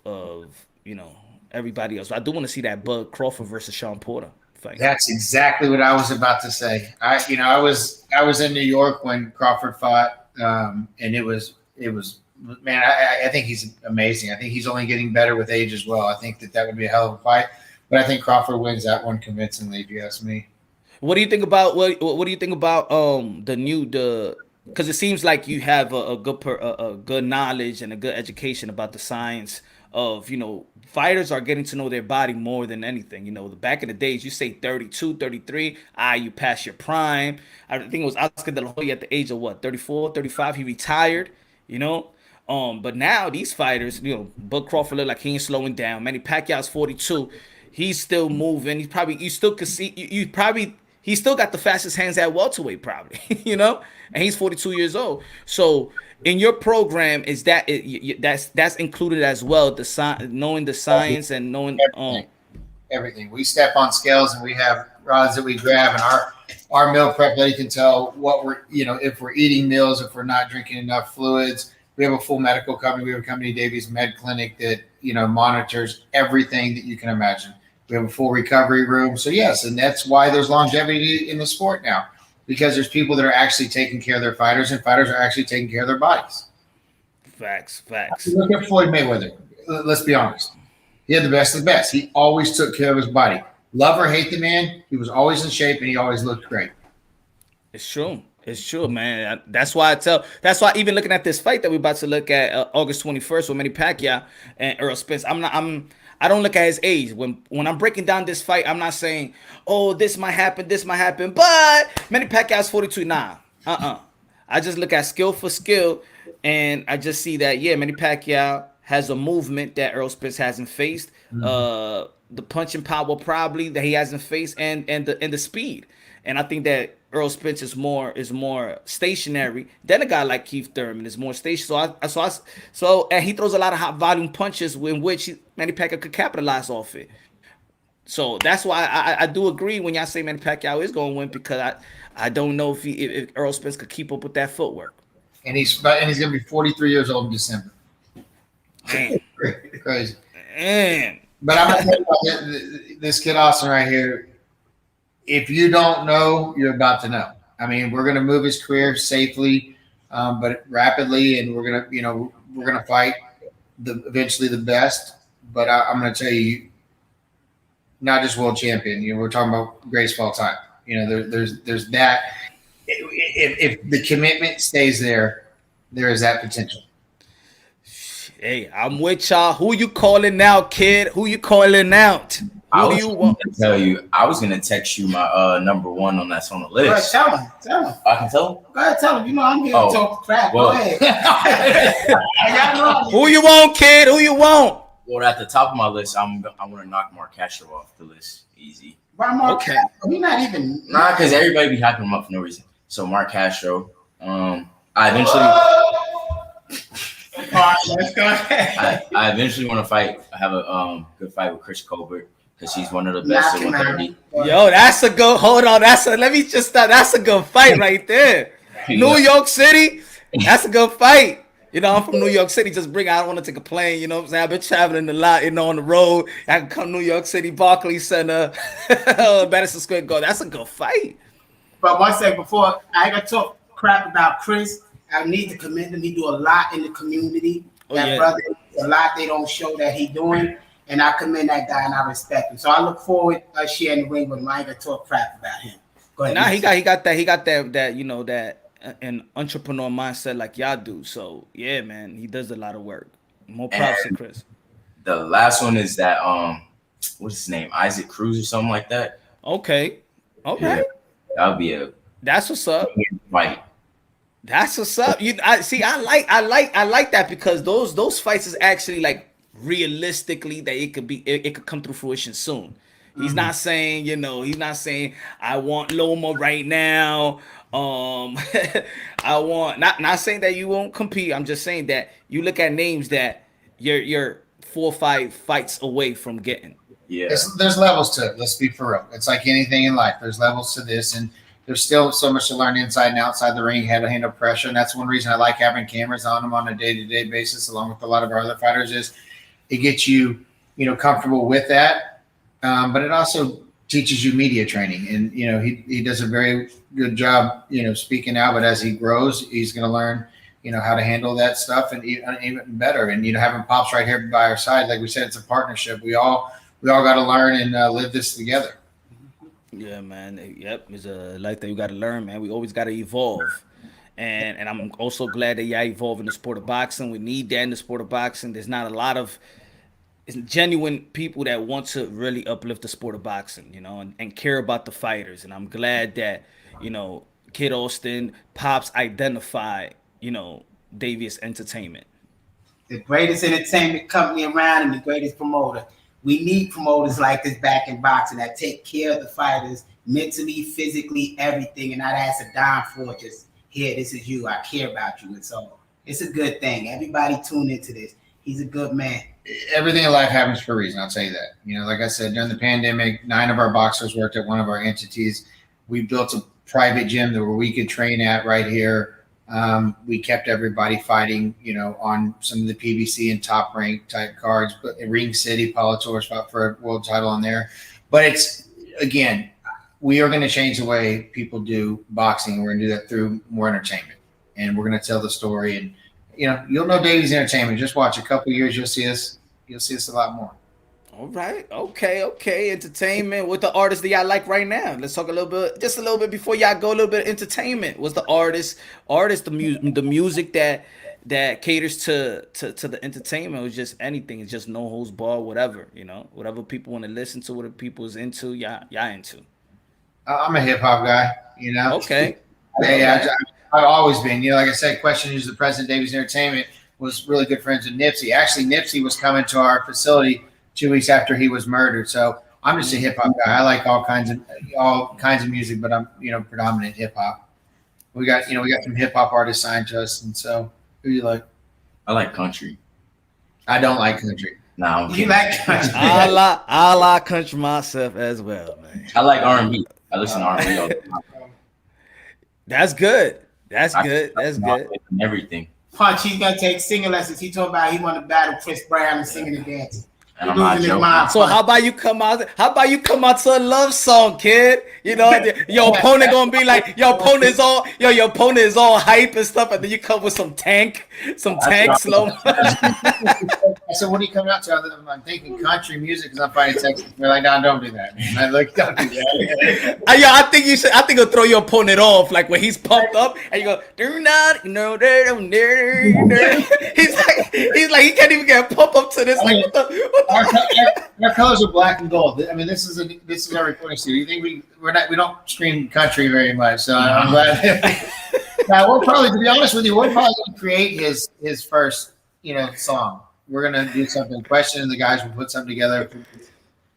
everybody else. I do want to see that Bud Crawford versus Sean Porter fight. That's exactly what I was about to say. I was in New York when Crawford fought, and it was. Man, I think he's amazing. I think he's only getting better with age as well. I think that would be a hell of a fight. But I think Crawford wins that one convincingly, if you ask me. What do you think about what do you think about because it seems like you have a good knowledge and a good education about the science of fighters are getting to know their body more than anything. Back in the days, you say 32, 33, you pass your prime. I think it was Oscar De La Hoya at the age of 34, 35, he retired. But now these fighters, Bud Crawford look like he ain't slowing down. Manny Pacquiao's 42. He's still moving. He He still got the fastest hands at welterweight, probably, you know, and he's 42 years old. So in your program, is that that's included as well? Knowing the science and knowing Everything. We step on scales and we have rods that we grab, and our meal prep lady can tell what we're, you know, if we're eating meals, if we're not drinking enough fluids. We have a full medical company. We have a company, Davies Med Clinic, that, you know, monitors everything that you can imagine. We have a full recovery room. So yes, and that's why there's longevity in the sport now, because there's people that are actually taking care of their fighters, and fighters are actually taking care of their bodies. Facts. Look at Floyd Mayweather. Let's be honest. He had the best of the best. He always took care of his body. Love or hate the man, he was always in shape and he always looked great. It's true, man. That's why even looking at this fight that we're about to look at August 21st with Manny Pacquiao and Errol Spence, I don't look at his age. When I'm breaking down this fight, I'm not saying, oh, this might happen, but Manny Pacquiao's 42. Nah. I just look at skill for skill, and I just see that, yeah, Manny Pacquiao has a movement that Errol Spence hasn't faced. The punching power probably that he hasn't faced, and the speed. And I think that Errol Spence is more stationary than a guy like Keith Thurman is more stationary. So and he throws a lot of hot volume punches in which Manny Pacquiao could capitalize off it. So that's why I do agree when y'all say Manny Pacquiao is going to win, because I don't know if Errol Spence could keep up with that footwork. And he's going to be 43 years old in December. Man. Crazy. Man. But I'm going to tell you about this kid Austin right here. If you don't know, you're about to know. I mean, we're going to move his career safely, but rapidly, and we're going to fight eventually the best. But I'm going to tell you, not just world champion. You know, we're talking about greatest of all time. You know, there's that. If the commitment stays there, there is that potential. Hey, I'm with y'all. Who you calling out, kid? Who you calling out? Who do you want? To tell you, I was gonna text you my number one on that's on the list. Go ahead, tell him. I can tell him. Go ahead, tell him. You know I'm here to talk crap. Well, Go ahead. Who you want, kid? Who you want? Well, at the top of my list, I want to knock Mark Castro off the list. Easy. Why Mark Okay. Castro? He's not even. Nah, because everybody be hyping him up for no reason. So Mark Castro. I eventually. All right, let's go ahead. I eventually want to fight. I have a good fight with Chris Colbert, because he's one of the best at 130. Yo, that's a good. Hold on, let me just start. That's a good fight right there. New York City. That's a good fight. You know, I'm from New York City. Just I don't want to take a plane. You know what I'm saying? I've been traveling a lot, you know, on the road. I can come to New York City, Barclays Center, Madison Square Garden. That's a good fight. But one second before I got to talk crap about Chris, I need to commend him. He do a lot in the community. Brother, a lot they don't show that he doing, and I commend that guy and I respect him. So I look forward to sharing the ring with him. I ain't gonna talk crap about him. Go ahead. Nah, he got that you know, that an entrepreneur mindset like y'all do. So yeah, man, he does a lot of work. More props to Chris. The last one is that what's his name? Isaac Cruz or something like that. Okay. Yeah, that'll be That's what's up. Fight. That's what's up. I like that, because those fights is actually like realistically that it could come through fruition soon. He's not saying, you know, I want Loma right now. I want not saying that you won't compete. I'm just saying that you look at names that you're 4 or 5 fights away from getting. Yeah. There's levels to it. Let's be for real. It's like anything in life. There's levels to this, and there's still so much to learn inside and outside the ring, how to handle pressure. And that's one reason I like having cameras on them on a day-to-day basis, along with a lot of our other fighters, is it gets you, you know, comfortable with that. But it also teaches you media training. And, you know, he does a very good job, you know, speaking out. But as he grows, he's going to learn, you know, how to handle that stuff and even better. And, you know, having Pops right here by our side, like we said, it's a partnership. We all got to learn and live this together. Yeah, man. Yep, it's a life that you got to learn, man. We always got to evolve, and I'm also glad that y'all evolve in the sport of boxing. We need that in the sport of boxing. There's not a lot of genuine people that want to really uplift the sport of boxing, you know, and care about the fighters. And I'm glad that, you know, Kid Austin, Pops identify, you know, Davious Entertainment. The greatest entertainment company around and the greatest promoter. We need promoters like this back in boxing that take care of the fighters, mentally, physically, everything, and not ask a dime for it. Just here, this is you. I care about you, and so it's a good thing. Everybody tune into this. He's a good man. Everything in life happens for a reason. I'll tell you that. You know, like I said, during the pandemic, 9 of our boxers worked at one of our entities. We built a private gym where we could train at right here. We kept everybody fighting, you know, on some of the PBC and Top Rank type cards, but Ring City, Paulo Torres fought for a world title on there. But it's, again, we are going to change the way people do boxing. We're going to do that through more entertainment, and we're going to tell the story. And you know, you'll know Davies Entertainment. Just watch a couple years, you'll see us. You'll see us a lot more. All right. Okay. Entertainment. What the artists that y'all like right now? Let's talk just a little bit before y'all go. A little bit of entertainment. What's the the music that caters to the entertainment, or just anything? It's just no holds barred, whatever, you know, whatever people want to listen to, whatever people's into, y'all into. I'm a hip hop guy, you know. Okay. Yeah, I've always been. You know, like I said, Question, who's the president of Davies Entertainment, was really good friends with Nipsey. Actually, Nipsey was coming to our facility 2 weeks after he was murdered. So I'm just a hip hop guy. I like all kinds of music, but I'm, you know, predominant hip hop. We got some hip hop artists signed to us, and so who you like? I like country. I don't like country. Nah, I'm You kidding. like country? I like country myself as well, man. I like R&B. I listen to R&B all the time. That's good. That's I good. That's good. And everything. Punch, he's gonna take singing lessons. He talking about he want to battle Chris Brown and singing and dancing. And I'm not Losing his joking. mind. So how about you come out to a love song, kid? You know, your opponent gonna be like, your opponent is all hype and stuff, and then you come with some tank slow. I said, what are you coming out to? I'm thinking country music because I'm fighting Texas. They're like, no, don't do that, man. I like, don't do that. I think you should. I think you'll throw your opponent off, like when he's pumped up, and you go, do not, no, he's like, he can't even get pumped up to this. Like, what the Our colors are black and gold. I mean, this is our recording studio. You think we don't stream country very much, so I'm glad. Now we'll probably, to be honest with you, we'll probably create his first, you know, song. We're gonna do something. Question, and the guys will put something together,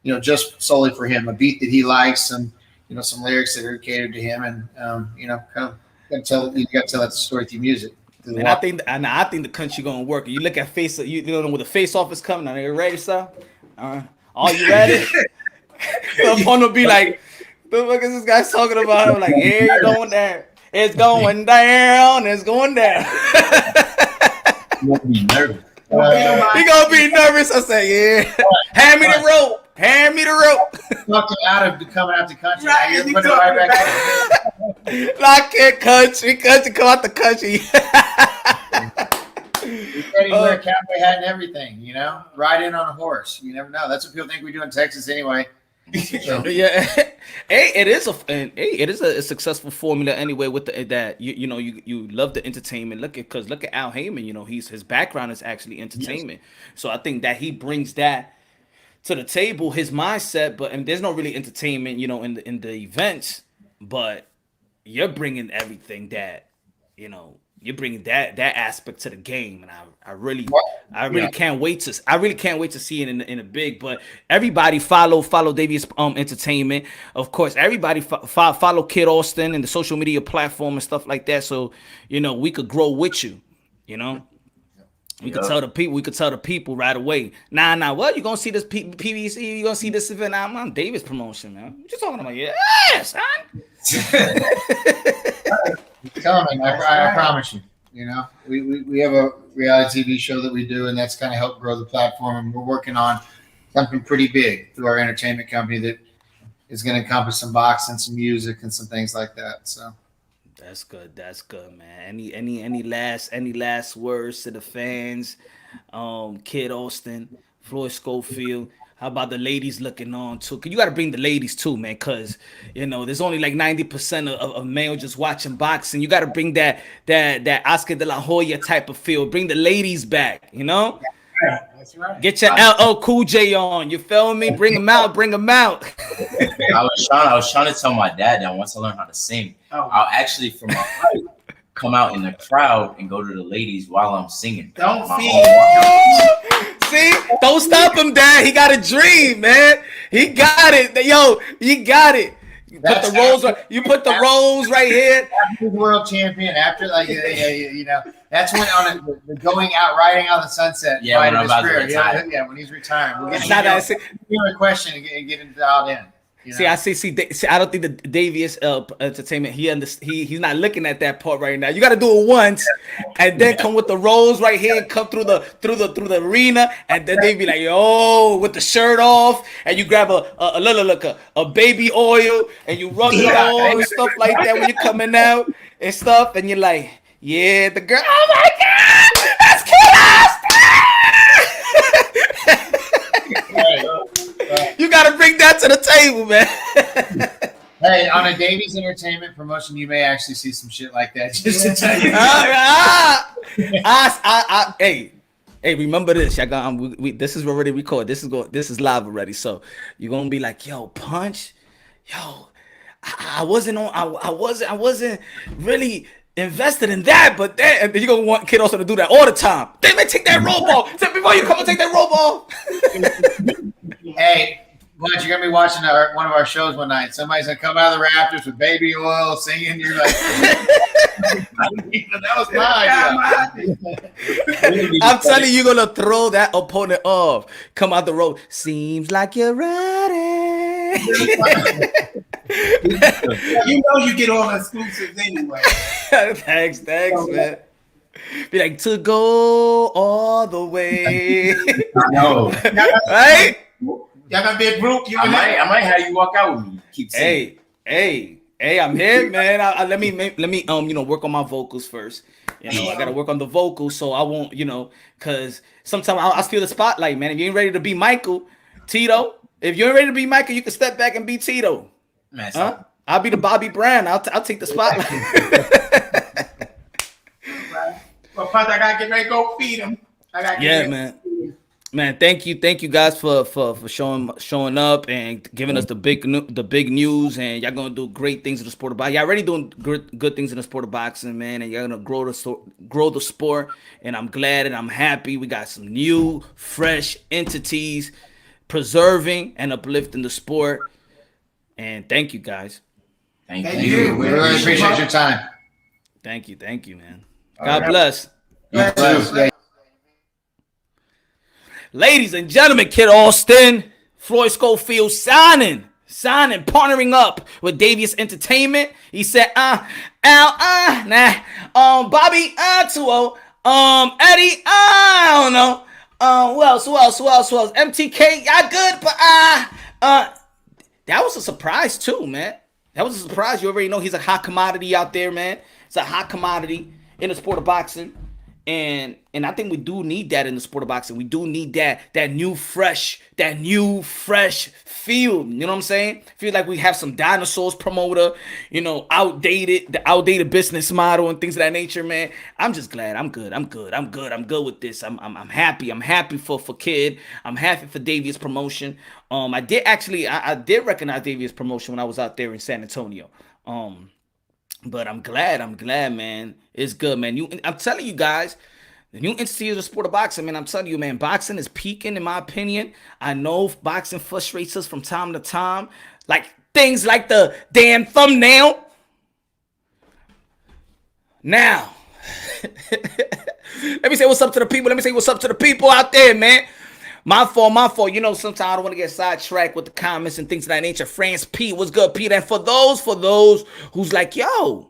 you know, just solely for him. A beat that he likes, some, you know, some lyrics that are catered to him, and you know, kind of you got to tell that story through music. And I think the country gonna work. You look at face, you know, when the face off is coming. Are you ready, sir? Are you ready? The opponent will be like, "The fuck is this guy talking about?" I'm like, "Yeah, you're going there. It's going down. It's going down." You won't be nervous. He gonna be nervous. I say, "Yeah, hand me the rope. Hand me the rope." Talking out of coming out the country. Right, You're you putting it talking right back. Lock it, country, come out the country. You can't wear a cowboy hat and everything, you know. Ride in on a horse. You never know. That's what people think we do in Texas, anyway. So, Yeah, it is a successful formula anyway. With that you love the entertainment. Look at Al Heyman. You know, his background is actually entertainment. Yes. So I think that he brings that to the table, his mindset. But and there's no really entertainment, you know, in the events. But you're bringing everything that, you know, you're bringing that aspect to the game, and I really can't wait to see it in a big. But everybody follow Davious Entertainment, of course. Everybody follow Kid Austin and the social media platform and stuff like that. So you know we could grow with you. You know, we could tell the people right away. Nah. What you gonna see this PVC? You gonna see this event? I'm on Davis promotion, man. What you talking about? Yeah, son. coming. I promise you. You know, we have a reality TV show that we do, and that's kind of helped grow the platform. And we're working on something pretty big through our entertainment company that is going to encompass some boxing, some music, and some things like that. So that's good. That's good, man. Any last words to the fans? Kid Austin, Floyd Schofield. How about the ladies looking on too? Cause you got to bring the ladies too, man. Cause you know there's only like 90% of male just watching boxing. You got to bring that Oscar de la Hoya type of feel. Bring the ladies back. You know. That's right. Get your LL Cool J on. You feel me? Bring them out. Bring them out. I was trying to tell my dad that once I learn how to sing, I'll actually from my height come out in the crowd and go to the ladies while I'm singing. Don't My feed. own- See? Don't stop him, Dad. He got a dream, man. He got it. Yo, you got it. You put the rolls. You put the rolls right here. After the world champion, after that's when the going out, riding on the sunset. Yeah, when I'm about to retire. Yeah, when he's retiring. We'll It's not that. give him a question and get him dialed in. See, I see. I don't think the Davious Entertainment. He's not looking at that part right now. You got to do it once, and then come with the rolls right here, and come through the arena, and then they be like, "Yo," with the shirt off, and you grab a baby oil, and you rub it on and stuff like that when you're coming out and stuff, and you're like, "Yeah, the girl. Oh my God, that's killers!" You got to bring that to the table, man. Hey, on a Davies Entertainment promotion, you may actually see some shit like that. Just to tell you. Hey, remember this? Y'all got, this is already recorded. This is live already. So you're gonna be like, yo, Punch, yo, I wasn't really invested in that, but then and you're gonna want kid also to do that all the time. They may take that roll ball. Before you come and take that roll ball. Hey, Bunch, you're gonna be watching one of our shows one night. Somebody's gonna come out of the rafters with baby oil, singing. You're like, that was my idea. I'm telling you, you're gonna throw that opponent off. Come out the road. Seems like you're ready. You know you get all exclusives anyway. Thanks, man. Be like, to go all the way. I know. Right? Y'all got big group. I might have you walk out with me. Keep saying. Hey, I'm here, man. Let me work on my vocals first. I gotta work on the vocals so I won't, cause sometimes I'll steal the spotlight, man. If you ain't ready to be Michael, Tito, if you ain't ready to be Michael, you can step back and be Tito. Man, I'll be the Bobby Brown. I'll take the spotlight. Well, I gotta get ready to go feed him. Man, thank you guys for showing up and giving us the big news, and y'all gonna do great things in the sport of boxing. Y'all already doing good things in the sport of boxing, man, and y'all gonna grow the sport. And I'm glad and I'm happy we got some new, fresh entities preserving and uplifting the sport. And thank you guys. Thank you. We really appreciate your time. Thank you, man. God bless. You too. Ladies and gentlemen, Kid Austin, Floyd Schofield signing, partnering up with Davious Entertainment. He said, Bobby, 2-0, Eddie, I don't know, who else, MTK, y'all good, but that was a surprise too, man. That was a surprise. You already know he's a hot commodity out there, man. It's a hot commodity in the sport of boxing. And I think we do need that in the sport of boxing. We do need that new fresh feel. You know what I'm saying? Feel like we have some dinosaurs promoter, the outdated business model and things of that nature, man. I'm just glad. I'm good with this. I'm happy. I'm happy for Kid. I'm happy for Davious promotion. I did recognize Davious promotion when I was out there in San Antonio. But I'm glad, man. It's good, man. I'm telling you guys, the new entity of the sport of boxing, man. I'm telling you, man, boxing is peaking, in my opinion. I know boxing frustrates us from time to time. Like things like the damn thumbnail. Now, let me say what's up to the people. Let me say what's up to the people out there, man. My fault. Sometimes I don't want to get sidetracked with the comments and things of that nature. France P, what's good, Pete? And for those who's like, yo,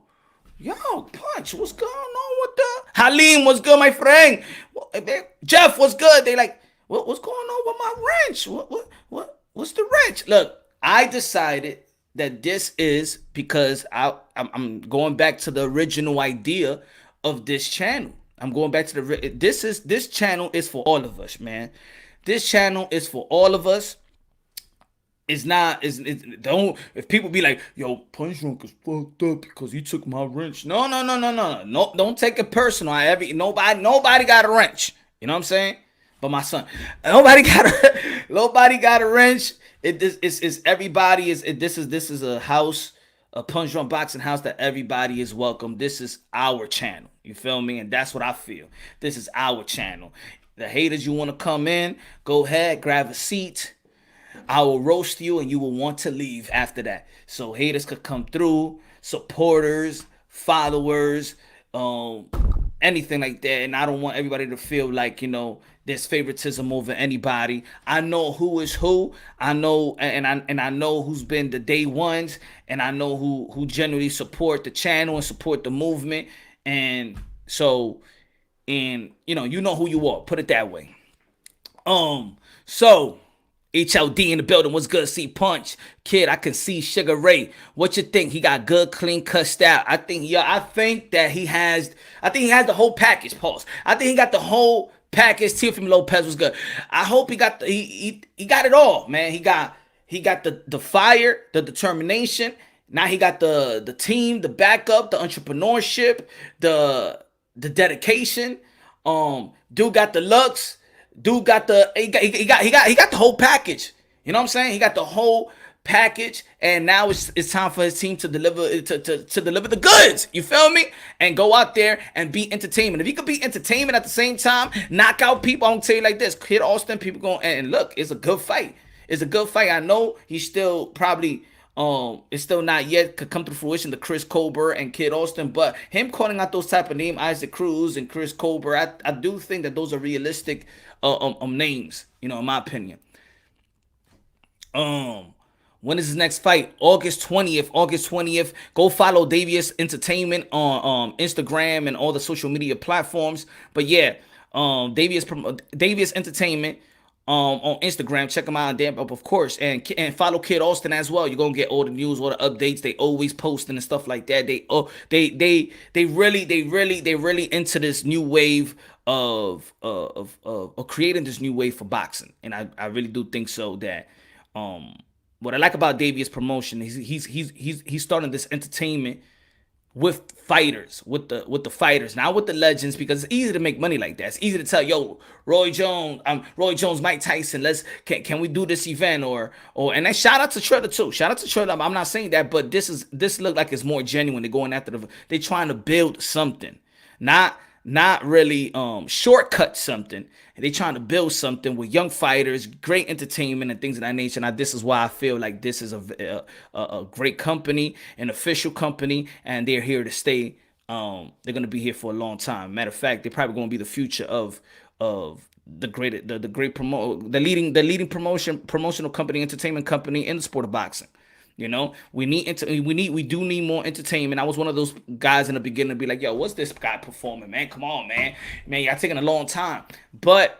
Punch, what's going on with the Halim? What's good, my friend? Jeff, what's good? They like, what's going on with my wrench? What's the wrench? Look, I decided that this is because I'm going back to the original idea of this channel. I'm going back to this channel is for all of us, man. This channel is for all of us. If people be like, yo, Punch Drunk is fucked up because he took my wrench. No, don't take it personal. Nobody got a wrench. You know what I'm saying? But my son, nobody got a wrench. This is a house, a Punch Drunk boxing house that everybody is welcome. This is our channel. You feel me? And that's what I feel. This is our channel. The haters, you want to come in, go ahead, grab a seat. I will roast you and you will want to leave after that. So haters could come through, supporters, followers, anything like that. And I don't want everybody to feel like, there's favoritism over anybody. I know who is who. I know, and I know who's been the day ones, and I know who generally support the channel and support the movement. And so, you know who you are. Put it that way. So HLD in the building. What's good? See Punch Kid. I can see Sugar Ray. What you think? He got good, clean cut style. I think that he has. I think he has the whole package. Pause. I think he got the whole package. Teofimo Lopez was good. I hope he got he got it all, man. He got the fire, the determination. Now he got the team, the backup, the entrepreneurship, the dedication. Dude got the looks. Dude got he got the whole package. You know what I'm saying? He got the whole package, and now it's time for his team to deliver to deliver the goods. You feel me? And go out there and be entertainment. If he could be entertainment at the same time, knock out people. I'm gonna tell you like this: Kid Austin, people going and look, it's a good fight. It's a good fight. I know he's still probably it's still not yet could come to fruition, the Chris Colbert and Kid Austin, but him calling out those type of names, Isaac Cruz and Chris Colbert, I do think that those are realistic names, in my opinion. When is his next fight? August 20th. Go follow Davious Entertainment on Instagram and all the social media platforms. But yeah, Davious Entertainment on Instagram. Check them out there, of course, and follow Kid Austin as well. You're gonna get all the news, all the updates. They always posting and stuff like that. They really into this new wave of creating this new wave for boxing, and I really do think so. That what I like about Davious promotion is he's starting this entertainment with fighters, with the fighters, not with the legends, because it's easy to make money like that. It's easy to tell, yo, Roy Jones, Mike Tyson, can we do this event or and then shout out to Triller too. Shout out to Triller. I'm not saying that, but this look like it's more genuine. They're going after they're trying to build something, not really shortcut something. They trying to build something with young fighters, great entertainment and things of that nature. Now this is why I feel like this is a great company, an official company, and they're here to stay. They're gonna be here for a long time. Matter of fact, they're probably gonna be the future of the leading promotional company, entertainment company in the sport of boxing. We do need more entertainment. I was one of those guys in the beginning to be like, yo, what's this guy performing, man? Come on, man, y'all taking a long time. But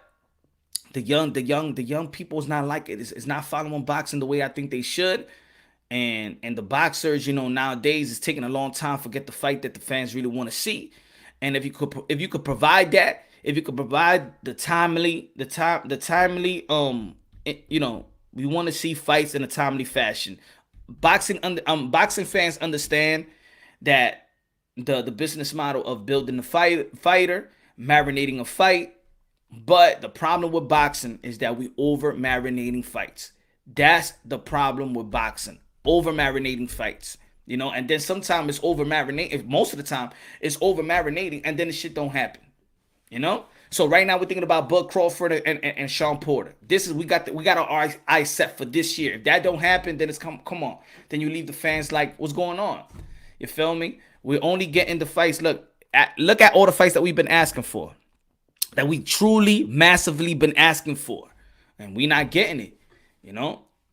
the young people is not like it. It's not following boxing the way I think they should. And the boxers, nowadays it's taking a long time to get the fight that the fans really want to see. And if you could provide that, if you could provide the timely, we want to see fights in a timely fashion. Boxing fans understand that the business model of building the fighter, marinating a fight, but the problem with boxing is that we over marinating fights. That's the problem with boxing, over marinating fights. And then sometimes it's over marinating. Most of the time it's over marinating, and then the shit don't happen. So right now we're thinking about Bud Crawford and Sean Porter. We got our eyes set for this year. If that don't happen, then it's come on. Then you leave the fans like, what's going on? You feel me? We're only getting the fights. Look at all the fights that we've been asking for, that we truly massively been asking for, and we not getting it.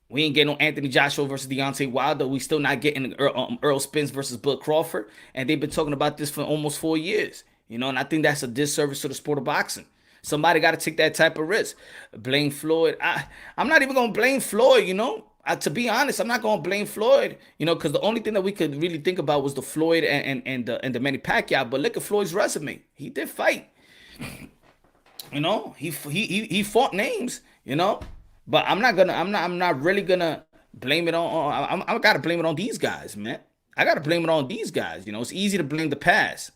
We ain't getting no Anthony Joshua versus Deontay Wilder. We still not getting Earl Spence versus Bud Crawford, and they've been talking about this for almost 4 years. And I think that's a disservice to the sport of boxing. Somebody got to take that type of risk. Blame Floyd. I'm not even going to blame Floyd, to be honest, I'm not going to blame Floyd, because the only thing that we could really think about was the Floyd and the Manny Pacquiao. But look at Floyd's resume. He did fight. He fought names, But I'm not really going to blame it on I got to blame it on these guys, man. I got to blame it on these guys. It's easy to blame the past.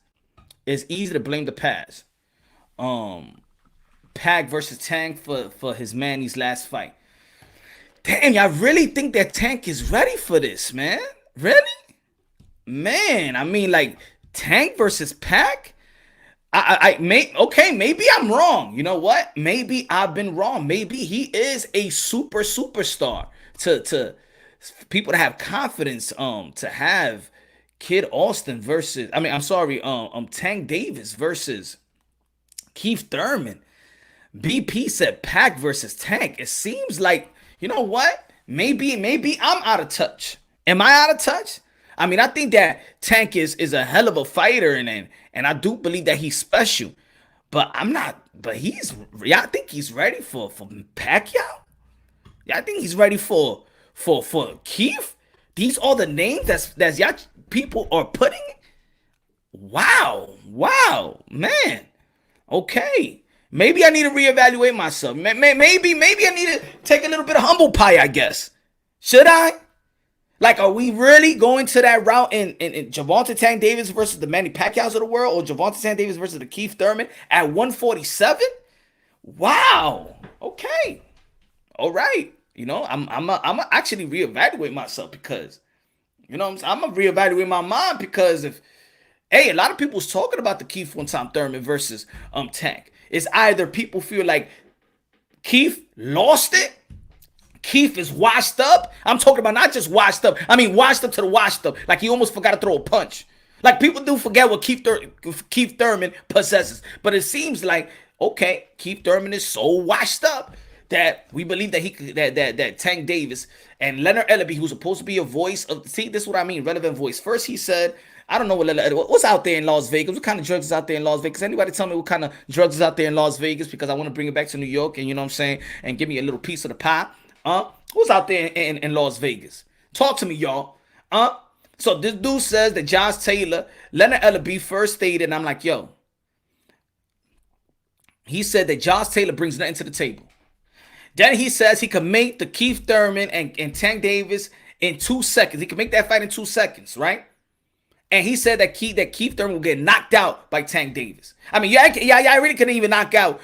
It's easy to blame the past. Pac versus Tank for his Manny's last fight. Damn, y'all really think that Tank is ready for this, man? Really? Man, I mean, like, Tank versus Pac? Maybe I'm wrong. You know what? Maybe I've been wrong. Maybe he is a superstar. to people to have confidence to have Kid Austin versus Tank Davis versus Keith Thurman. BP said Pac versus Tank. It seems like, you know what? Maybe I'm out of touch. Am I out of touch? I mean, I think that Tank is a hell of a fighter, and I do believe that he's special. But I'm not. But I think he's ready for Pacquiao. Yeah, I think he's ready for Keith. These are the names that's y'all people are putting. Wow, man. Okay, maybe I need to reevaluate myself. Maybe I need to take a little bit of humble pie. I guess. Should I? Like, are we really going to that route in Gervonta Tank Davis versus the Manny Pacquiaos of the world, or Gervonta Tank Davis versus the Keith Thurman at 147? Wow. Okay. All right. You know, I'm actually reevaluate myself, because, you know, I'm gonna reevaluate my mind, because a lot of people's talking about the Keith Thurman versus Tank. It's either people feel like Keith lost it. Keith is washed up. I'm talking about not just washed up. I mean, washed up to the washed up. Like, he almost forgot to throw a punch. Like, people do forget what Keith Thurman possesses. But it seems like, okay, Keith Thurman is so washed up that we believe that that Tank Davis and Leonard Ellaby, who's supposed to be a voice of, see, this is what I mean, relevant voice. First, he said, I don't know what's out there in Las Vegas. What kind of drugs is out there in Las Vegas? Anybody tell me what kind of drugs is out there in Las Vegas? Because I want to bring it back to New York, and, you know what I'm saying, and give me a little piece of the pie. Who's out there in Las Vegas? Talk to me, y'all. So this dude says that Josh Taylor, Leonard Ellaby first stated, and I'm like, yo. He said that Josh Taylor brings nothing to the table. Then he says he can make the Keith Thurman and Tank Davis in 2 seconds. He can make that fight in 2 seconds, right? And he said that Keith Thurman will get knocked out by Tank Davis. I mean, yeah, I really couldn't even knock out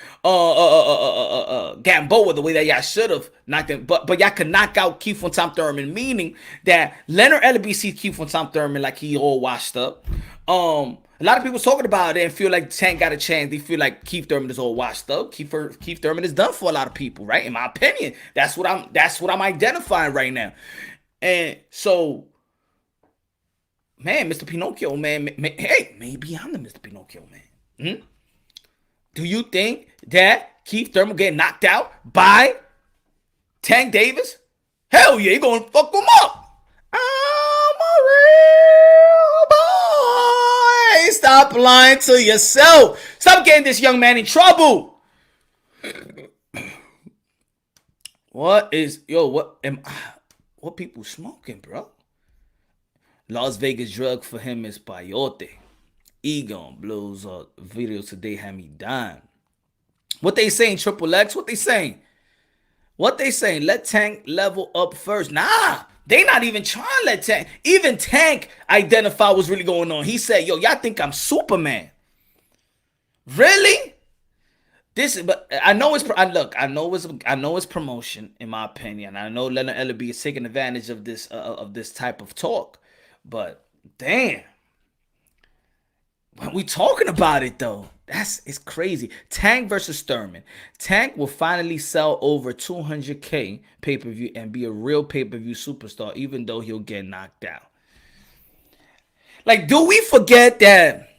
Gamboa the way that y'all should have knocked him. But y'all could knock out Keith Thurman, meaning that Leonard Ellaby sees Keith Thurman like he all washed up. A lot of people talking about it and feel like Tank got a chance. They feel like Keith Thurman is all washed up. Keith Thurman is done for a lot of people, right? In my opinion, that's what I'm identifying right now. And so, man, Mr. Pinocchio, man, hey, maybe I'm the Mr. Pinocchio, man. Do you think that Keith Thurman will get knocked out by Tank Davis? Hell yeah, he gonna fuck him up. I'm a real boy. Stop lying to yourself. Stop getting this young man in trouble. What people smoking, bro? Las Vegas drug for him is peyote. Egon Blues videos today had me dying. What they saying, Triple X? What they saying? Let Tank level up first. Nah, they not even trying to let Tank. Even Tank identify what's really going on. He said, yo, y'all think I'm Superman. Really? But I know it's promotion, in my opinion. I know Leonard Ellaby is taking advantage of this type of talk. But damn, when we talking about it though, it's crazy. Tank versus Thurman. Tank will finally sell over 200K pay-per-view and be a real pay-per-view superstar, even though he'll get knocked out. Like, do we forget that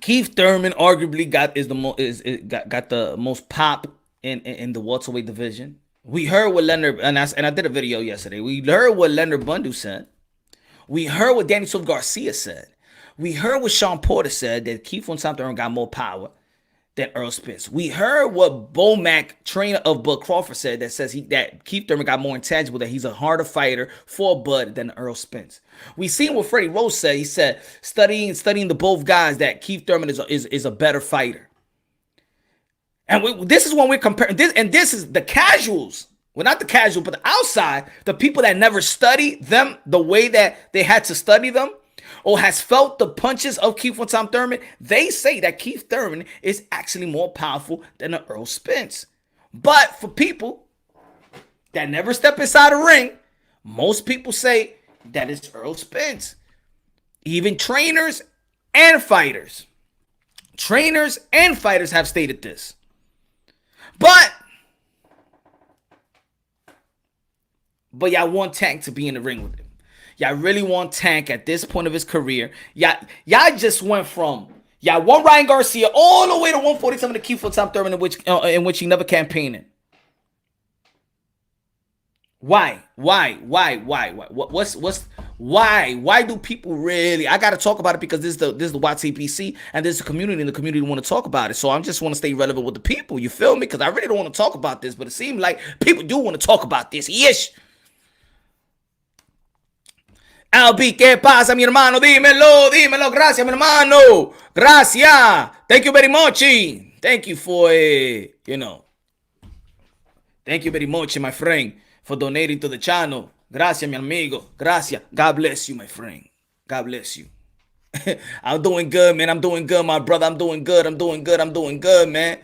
Keith Thurman arguably got the most pop in the welterweight division? We heard what Leonard, and I did a video yesterday. We heard what Leonard Bundu said. We heard what Danny Silva Garcia said. We heard what Sean Porter said, that Keith Thurman got more power than Earl Spence. We heard what Bo Mack, trainer of Bud Crawford, said, that says that Keith Thurman got more intangible, that he's a harder fighter for Bud than Earl Spence. We seen what Freddie Rose said. He said, studying the both guys, that Keith Thurman is a better fighter. And this is when we're comparing this, and this is the casuals. Well, not the casual, but the outside, the people that never studied them the way that they had to study them, or has felt the punches of Keith Thurman, they say that Keith Thurman is actually more powerful than Earl Spence. But for people that never step inside a ring, most people say that it's Earl Spence. Even trainers and fighters. Trainers and fighters have stated this. but y'all want Tank to be in the ring with him. Y'all really want Tank at this point of his career. Y'all just went from y'all want Ryan Garcia all the way to 147 to keep full-time Thurman, in which he never campaigned in. Why? Why do people really? I gotta talk about it because this is the YTPC and this is the community, and the community want to talk about it. So I just want to stay relevant with the people. You feel me? Because I really don't want to talk about this, but it seems like people do want to talk about this. Yes. Albi, ¿qué pasa, mi hermano? Dímelo. Gracias, mi hermano. Gracias. Thank you very much. Thank you for Thank you very much, my friend, for donating to the channel. Gracias, mi amigo. Gracias. God bless you, my friend. God bless you. I'm doing good, man. I'm doing good, my brother. I'm doing good, man.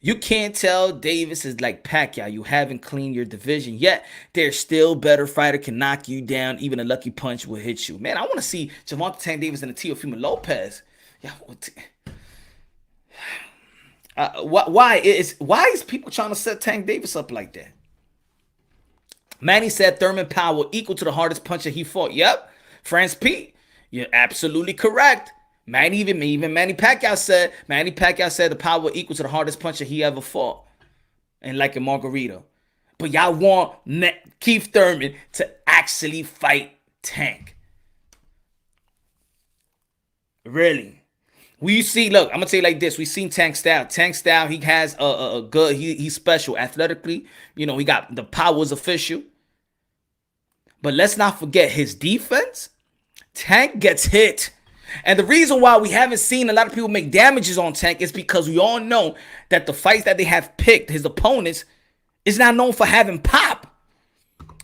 You can't tell Davis is like Pacquiao. You haven't cleaned your division yet. There's still better fighter can knock you down. Even a lucky punch will hit you. Man, I want to see Gervonta Tank Davis and the Teofimo Lopez. Yeah. Why is people trying to set Tank Davis up like that? Manny said Thurman power equal to the hardest puncher he fought. Yep. France Pete, you're absolutely correct. Manny Pacquiao said the power equal to the hardest puncher he ever fought. And like a Margarito. But y'all want Keith Thurman to actually fight Tank. Really? We see, look, I'm gonna tell you like this. We seen Tank style. He has a good, he's special athletically. He got the powers official. But let's not forget his defense. Tank gets hit. And the reason why we haven't seen a lot of people make damages on Tank is because we all know that the fights that they have picked, his opponents, is not known for having pop.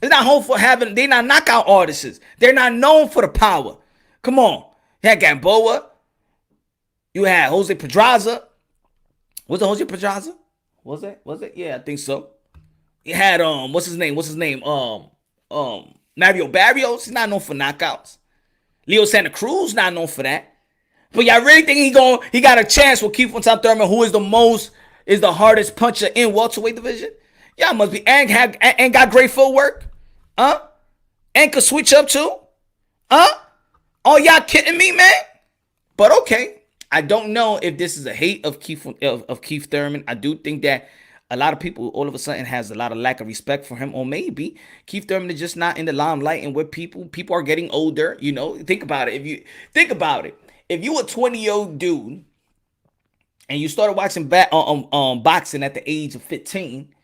It's not known for having, they're not knockout artists. They're not known for the power. Come on. You had Gamboa. You had Jose Pedraza. Was it Jose Pedraza? Was it? Yeah, I think so. You had what's his name? Mario Barrios. He's not known for knockouts. Leo Santa Cruz not known for that. But y'all really think he got a chance with Keith Thurman, who is the hardest puncher in welterweight division? Y'all must be and got great footwork. And could switch up too. Oh, y'all kidding me, man? But okay. I don't know if this is a hate of Keith Thurman. I do think that a lot of people all of a sudden has a lot of lack of respect for him, or maybe Keith Thurman is just not in the limelight, and where people are getting older. Think about it. If you a 20-year-old dude and you started watching boxing at the age of 15,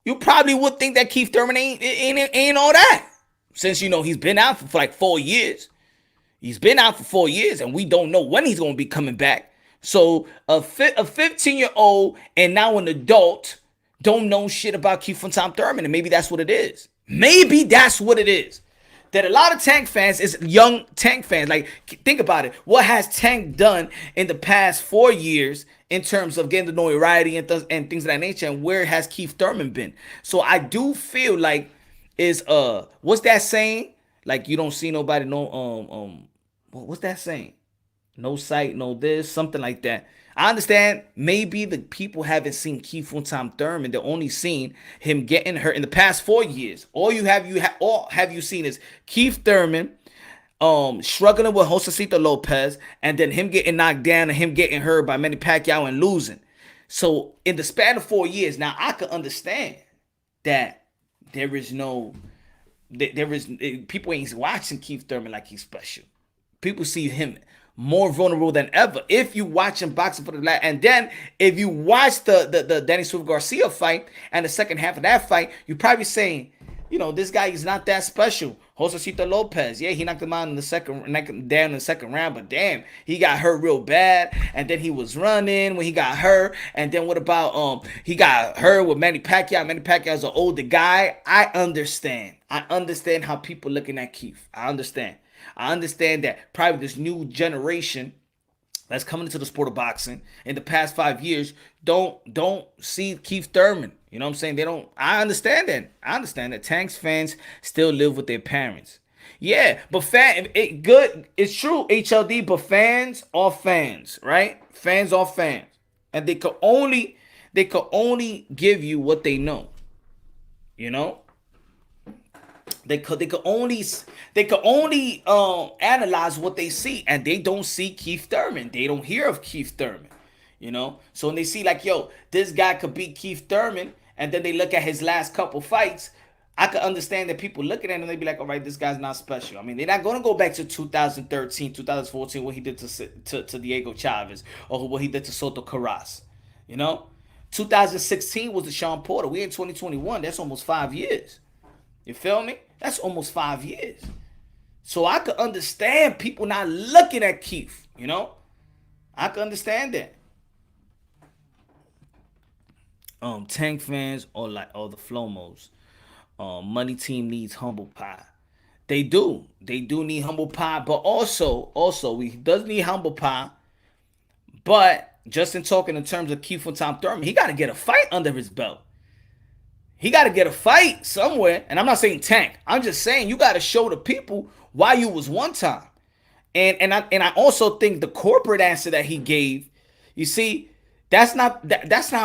you probably would think that Keith Thurman ain't all that. Since he's been out for like 4 years. He's been out for 4 years, and we don't know when he's going to be coming back. So a 15-year-old and now an adult don't know shit about Keith Thurman, and maybe that's what it is. That a lot of Tank fans is young Tank fans. Like, think about it. What has Tank done in the past 4 years in terms of getting the notoriety and things of that nature, and where has Keith Thurman been? So I do feel like what's that saying? Like, you don't see nobody, what's that saying? No sight, no this, something like that. I understand maybe the people haven't seen Keith Thurman. They're only seen him getting hurt in the past 4 years. All have you seen is Keith Thurman struggling with Josecito Lopez, and then him getting knocked down and him getting hurt by Manny Pacquiao and losing. So in the span of 4 years, now I can understand that people ain't watching Keith Thurman like he's special. People see him more vulnerable than ever. If you watch him boxing for the last, and then if you watch the Danny Swift Garcia fight and the second half of that fight, you're probably saying, this guy is not that special. Josecito Lopez, yeah, he knocked him out in the second round, but damn, he got hurt real bad, and then he was running when he got hurt, and then what about he got hurt with Manny Pacquiao. Manny Pacquiao is an older guy. I understand how people looking at Keith. I understand that probably this new generation that's coming into the sport of boxing in the past 5 years don't see Keith Thurman. You know what I'm saying? They don't. I understand that Tank's fans still live with their parents. Yeah, but it's true, HLD, but fans are fans, right? Fans are fans. And they could only give you what they know. They could only analyze what they see, and they don't see Keith Thurman. They don't hear of Keith Thurman, you know. So when they see like, yo, this guy could beat Keith Thurman, and then they look at his last couple fights, I could understand that people looking at him, they be like, all right, this guy's not special. I mean, they're not going to go back to 2013, 2014, what he did to Diego Chavez, or what he did to Soto Carras, you know. 2016 was the Sean Porter. We in 2021. That's almost 5 years. You feel me? That's almost 5 years. So I could understand people not looking at Keith, you know? I could understand that. Tank fans or the Flomos. Money team needs humble pie. They do. They do need humble pie, but also he does need humble pie. But just in talking in terms of Keith and Tom Thurman, he got to get a fight under his belt. He got to get a fight somewhere. And I'm not saying Tank. I'm just saying you got to show the people why you was one time. And I also think the corporate answer that he gave, you see, that's not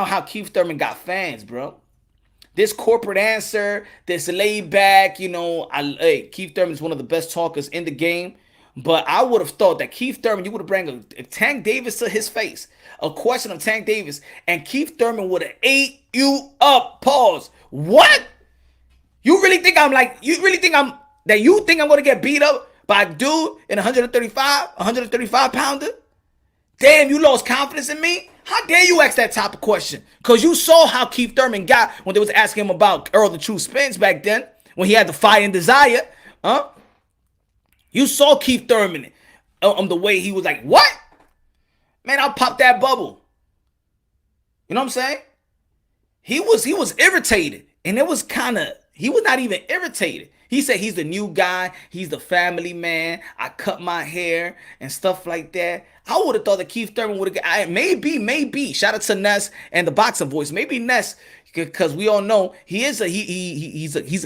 how Keith Thurman got fans, bro. This corporate answer, this laid back, you know, Keith Thurman is one of the best talkers in the game. But I would have thought that Keith Thurman, you would have bring a Tank Davis to his face, a question of Tank Davis, and Keith Thurman would have ate you up. Pause. What? You really think I'm going to get beat up by a dude in 135 pounder? Damn, you lost confidence in me? How dare you ask that type of question? Because you saw how Keith Thurman got when they was asking him about Earl the True Spence back then, when he had the fire and desire. Huh? You saw Keith Thurman the way he was like, what? Man, I'll pop that bubble. You know what I'm saying? He was irritated. And it was he was not even irritated. He said he's the new guy. He's the family man. I cut my hair and stuff like that. I would have thought that Keith Thurman would have maybe. Shout out to Ness and the boxing voice. Maybe Ness, because we all know he's a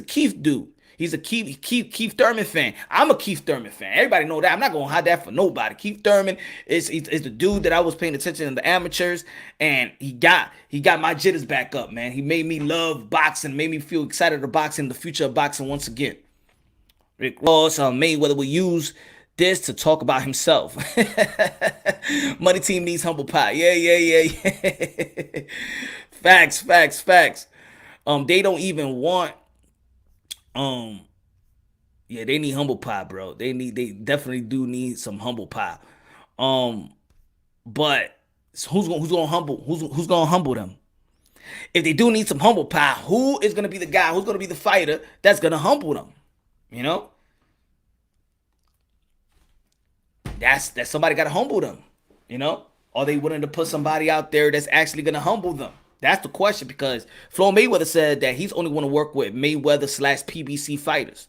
Keith dude. He's a Keith Thurman fan. I'm a Keith Thurman fan. Everybody know that. I'm not gonna hide that for nobody. Keith Thurman is the dude that I was paying attention in the amateurs, and he got my jitters back up, man. He made me love boxing, made me feel excited about boxing, the future of boxing once again. Rick Ross, Mayweather will use this to talk about himself. Money team needs humble pie. Yeah. Facts. They don't even want. Yeah, they need humble pie, bro. They definitely do need some humble pie. But who's gonna humble them? If they do need some humble pie, who is gonna be the guy? Who's gonna be the fighter that's gonna humble them? You know, that's somebody gotta humble them. You know, are they willing to put somebody out there that's actually gonna humble them? That's the question, because Floyd Mayweather said that he's only want to work with Mayweather/PBC fighters.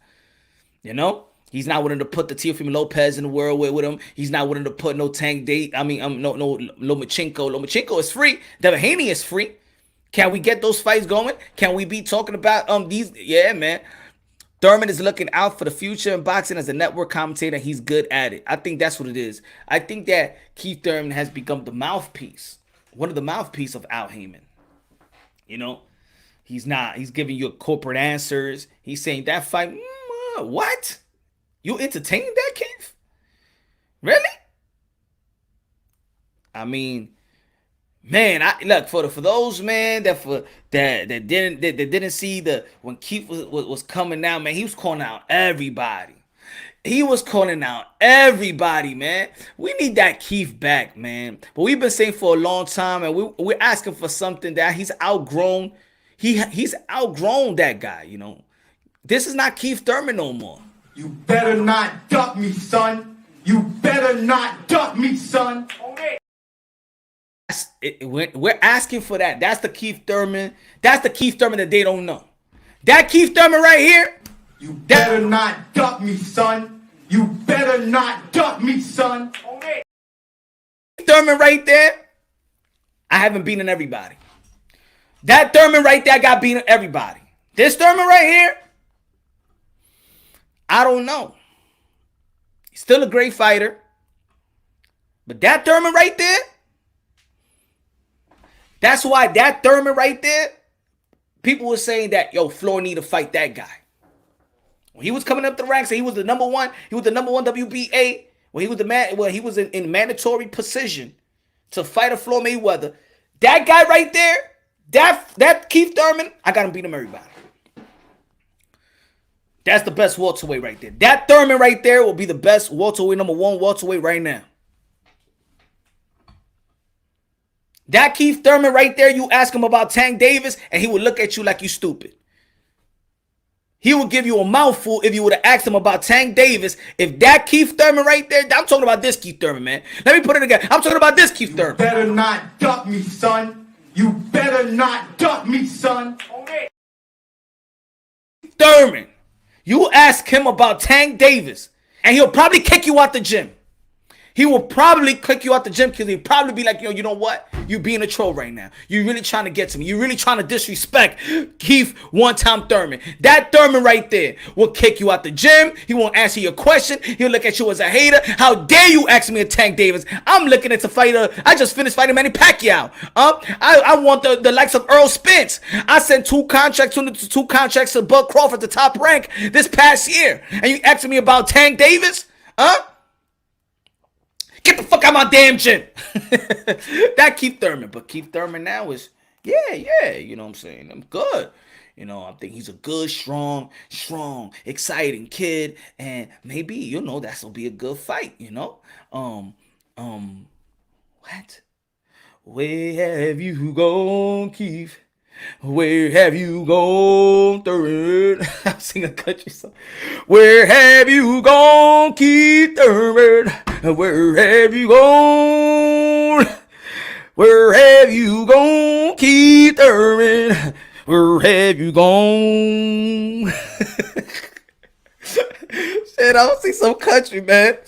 You know, he's not willing to put the Teofimo Lopez in the world with him. He's not willing to put no Tank Date. No Lomachenko. Lomachenko is free. Devin Haney is free. Can we get those fights going? Can we be talking about these? Yeah, man. Thurman is looking out for the future in boxing as a network commentator. He's good at it. I think that's what it is. I think that Keith Thurman has become the mouthpiece, one of the mouthpiece of Al Heyman. You know, he's giving you corporate answers. He's saying that fight, what? You entertained that, Keith? Really? I mean, man, look for those, man, that didn't see when Keith was coming out, man, he was calling out everybody. He was calling out everybody, man. We need that Keith back, man. But we've been saying for a long time, and we're asking for something that he's outgrown. He's outgrown that guy, you know. This is not Keith Thurman no more. You better not duck me, son. You better not duck me, son. We're asking for that. That's the Keith Thurman. That's the Keith Thurman that they don't know. That Keith Thurman right here. You better not duck me, son. You better not duck me, son. Thurman right there, I haven't beaten everybody. That Thurman right there got beaten everybody. This Thurman right here, I don't know. He's still a great fighter. But that Thurman right there, that's why that Thurman right there, people were saying that, yo, Floyd need to fight that guy. When he was coming up the ranks and he was the number one, WBA, when he was the man, well, he was in mandatory position to fight a Floyd Mayweather. That guy right there, that Keith Thurman, I got him beat him everybody. That's the best welterweight right there. That Thurman right there will be the best welterweight, number one welterweight right now. That Keith Thurman right there, you ask him about Tank Davis, and he would look at you like you stupid. He would give you a mouthful if you would have asked him about Tank Davis. If that Keith Thurman right there, I'm talking about this Keith Thurman, man. Let me put it again. I'm talking about this Keith Thurman. You better not duck me, son. You better not duck me, son. Thurman. You ask him about Tank Davis, and he'll probably kick you out the gym. He will probably kick you out the gym because he'll probably be like, you know what? You being a troll right now. You really trying to get to me. You really trying to disrespect Keith one-time Thurman. That Thurman right there will kick you out the gym. He won't answer your question. He'll look at you as a hater. How dare you ask me a Tank Davis? I'm looking at the fighter. I just finished fighting Manny Pacquiao. I want the likes of Earl Spence. I sent two contracts to Bud Crawford, the top rank, this past year. And you asking me about Tank Davis? Get the fuck out of my damn gym. That Keith Thurman. But Keith Thurman now is, yeah, you know what I'm saying? I'm good. You know, I think he's a good, strong, exciting kid. And maybe, that's will be a good fight, What? Where have you gone, Keith? Where have you gone, Thurman? I'm singing a country song. Where have you gone, Keith Thurman? Where have you gone? Where have you gone, Keith Thurman? Where have you gone? Shit, I don't see some country, man.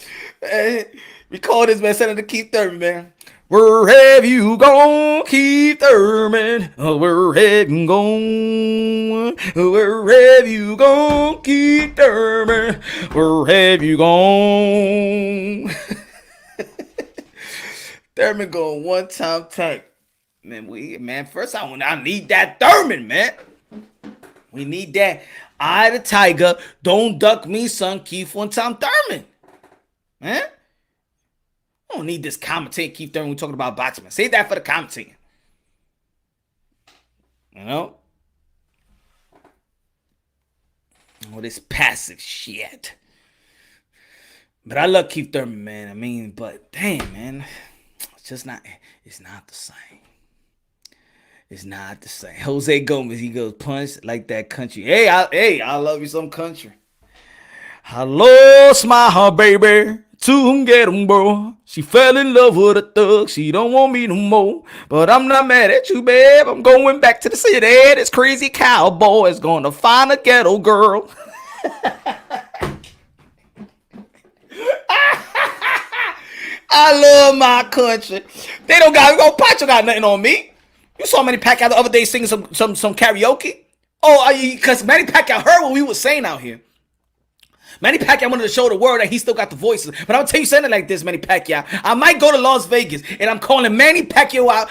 We call this man Senator Keith Thurman, man. Where have you gone, Keith Thurman? Where have you gone? Where have you gone, Keith Thurman? Where have you gone? Thurman going one-time Tank. Man, first I need that Thurman, man. We need that. I the Tiger, don't duck me, son, Keith one-time Thurman. Man. I don't need this commentating Keith Thurman. We're talking about boxing, man. Save that for the commentating. All this passive shit. But I love Keith Thurman, man. But damn, man. It's not the same. It's not the same. Jose Gomez, he goes punch like that country. Hey, I love you some country. I lost my heart, baby. To get him, bro. She fell in love with a thug. She don't want me no more. But I'm not mad at you, babe. I'm going back to the city. This crazy cowboy is gonna find a ghetto girl. I love my country. They don't got Pacho got nothing on me. You saw Manny Pacquiao the other day singing some karaoke. Because Manny Pacquiao heard what we were saying out here. Manny Pacquiao wanted to show the world that he still got the voices. But I'll tell you something like this, Manny Pacquiao. I might go to Las Vegas and I'm calling Manny Pacquiao out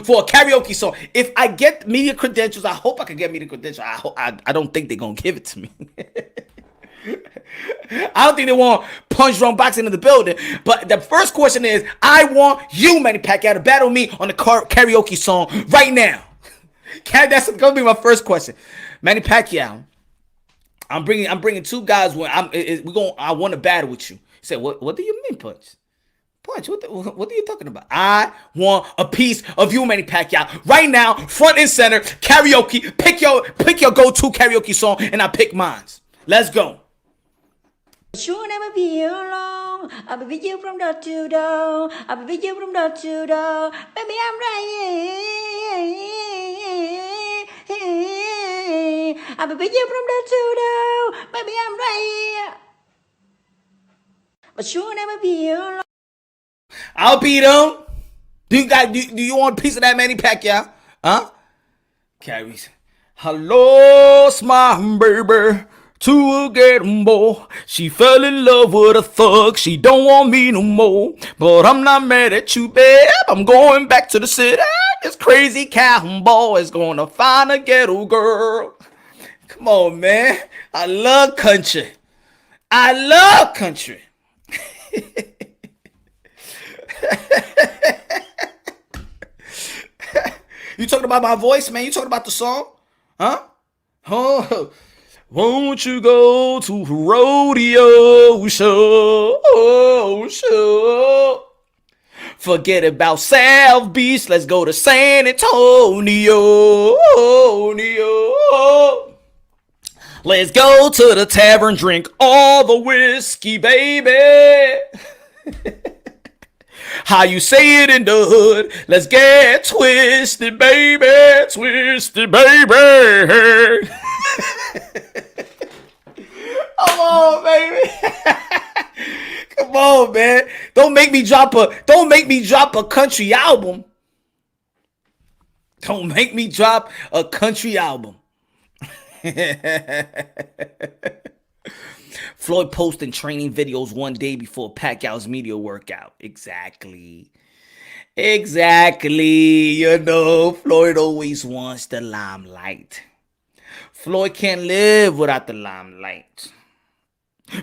for a karaoke song. If I get media credentials, I hope I can get media credentials. I don't think they're going to give it to me. I don't think they want Punch Drunk Boxing in the building. But the first question is, I want you, Manny Pacquiao, to battle me on the karaoke song right now. That's going to be my first question. Manny Pacquiao. I'm bringing two guys. I want to battle with you. He said, what do you mean, Punch? Punch, what are you talking about? I want a piece of you, Manny Pacquiao, right now, front and center, karaoke. Pick your go-to karaoke song, and I pick mine. Let's go. You'll never be alone. I'll be with you from door to door. I'll be with you from door to door. Baby, I'm right here. I'll be with you from door to door. Baby, I'm right here. But you'll never be alone. I'll beat him. Do you want a piece of that, Manny Pacquiao? Huh? Carries. Hello, my baby. To a getting boy. She fell in love with a thug. She don't want me no more. But I'm not mad at you, babe. I'm going back to the city. This crazy cowboy is gonna find a ghetto girl. Come on, man. I love country. I love country. You talking about my voice, man? You talking about the song? Huh? Oh, won't you go to rodeo show? Forget about South Beach. Let's go to San Antonio. Let's go to the tavern, drink all the whiskey, baby. How you say it in the hood? Let's get twisted, baby. Twisted, baby. Come on, baby. Come on, man. Don't make me drop a country album. Don't make me drop a country album. Floyd posting training videos one day before Pacquiao's media workout. Exactly. You know, Floyd always wants the limelight. Floyd can't live without the limelight.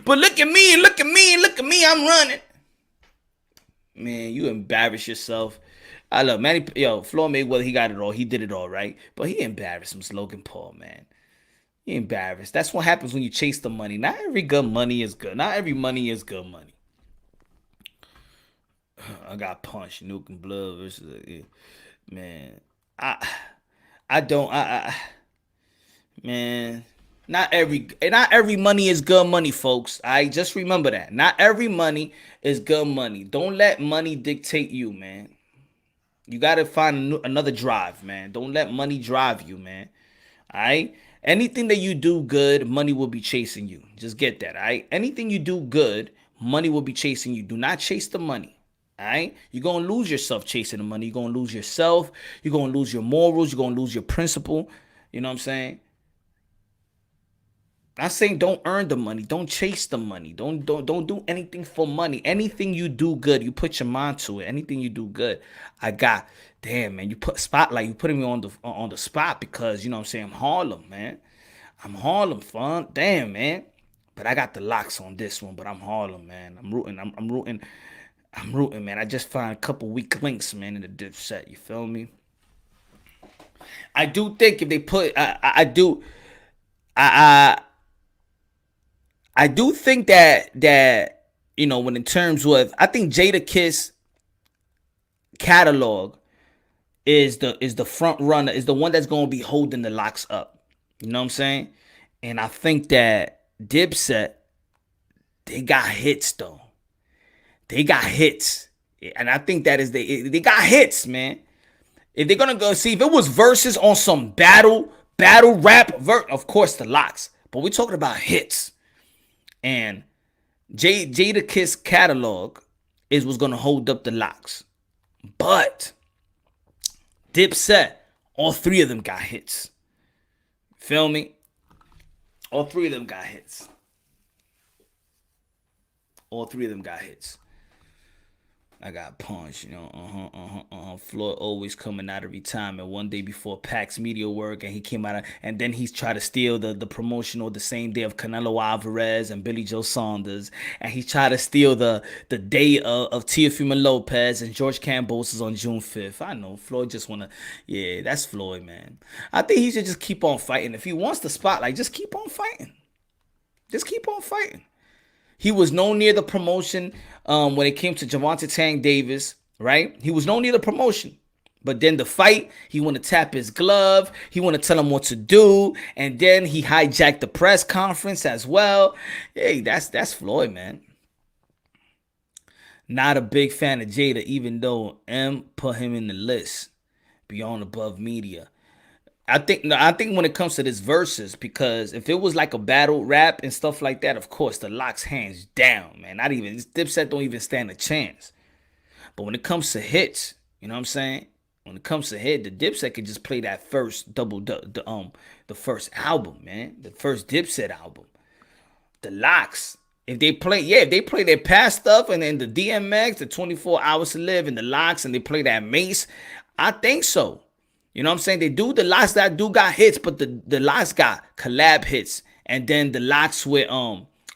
But look at me, I'm running. Man, you embarrass yourself. I love Manny. Floyd Mayweather, he got it all. He did it all right. But he embarrassed him, Logan Paul, man. He embarrassed. That's what happens when you chase the money. Not every good money is good. Not every money is good money. I got punched. Nuke Blood versus man. Man. Not every money is good money, folks. I just remember that. Not every money is good money. Don't let money dictate you, man. You gotta find another drive, man. Don't let money drive you, man. All right. Anything that you do good, money will be chasing you. Just get that, all right? Anything you do good, money will be chasing you. Do not chase the money, all right? You're going to lose yourself chasing the money. You're going to lose yourself. You're going to lose your morals. You're going to lose your principle. You know what I'm saying? I'm saying don't earn the money. Don't chase the money. Don't do anything for money. Anything you do good, you put your mind to it. Anything you do good. Damn, man, you put spotlight. You putting me on the spot because, you know what I'm saying, I'm Harlem, man. I'm Harlem, fun. Damn, man. But I got the locks on this one, but I'm Harlem, man. I'm rooting, man. I just found a couple weak links, man, in the dip set. You feel me? I do think if they put, I do think that, you know, when in terms with, I think Jada Kiss catalog is the front runner, is the one that's going to be holding the locks up. You know what I'm saying? And I think that Dipset, they got hits though. They got hits. And I think that is they got hits, man. If they're going to go see if it was verses on some battle rap, of course the locks. But we're talking about hits. And Jada Kiss catalog is what's going to hold up the locks. But Dipset, all three of them got hits. Feel me? All three of them got hits. All three of them got hits. I got punched, you know. Floyd always coming out of retirement one day before Pac's media work, and he came out and then he's tried to steal the promotional the same day of Canelo Alvarez and Billy Joe Saunders, and he tried to steal the day of Teofimo Lopez and George Kambosos on June 5th. I know Floyd just wanna, yeah, that's Floyd, man. I think he should just keep on fighting. If he wants the spotlight, just keep on fighting. Just keep on fighting. He was no near the promotion when it came to Gervonta Tank Davis, right? He was no near the promotion. But then the fight, he want to tap his glove. He want to tell him what to do. And then he hijacked the press conference as well. Hey, that's Floyd, man. Not a big fan of Jada, even though M put him in the list beyond above media. I think when it comes to this verses, because if it was like a battle rap and stuff like that, of course the locks hands down, man. Not even this Dipset don't even stand a chance. But when it comes to hits, you know what I'm saying? When it comes to hit, the Dipset can just play that first the first album, man, the first Dipset album. The locks, if they play their past stuff and then the DMX, the 24 Hours to Live, and the locks, and they play that Mace, I think so. You know what I'm saying? They do the locks that do got hits, but the locks got collab hits. And then the locks with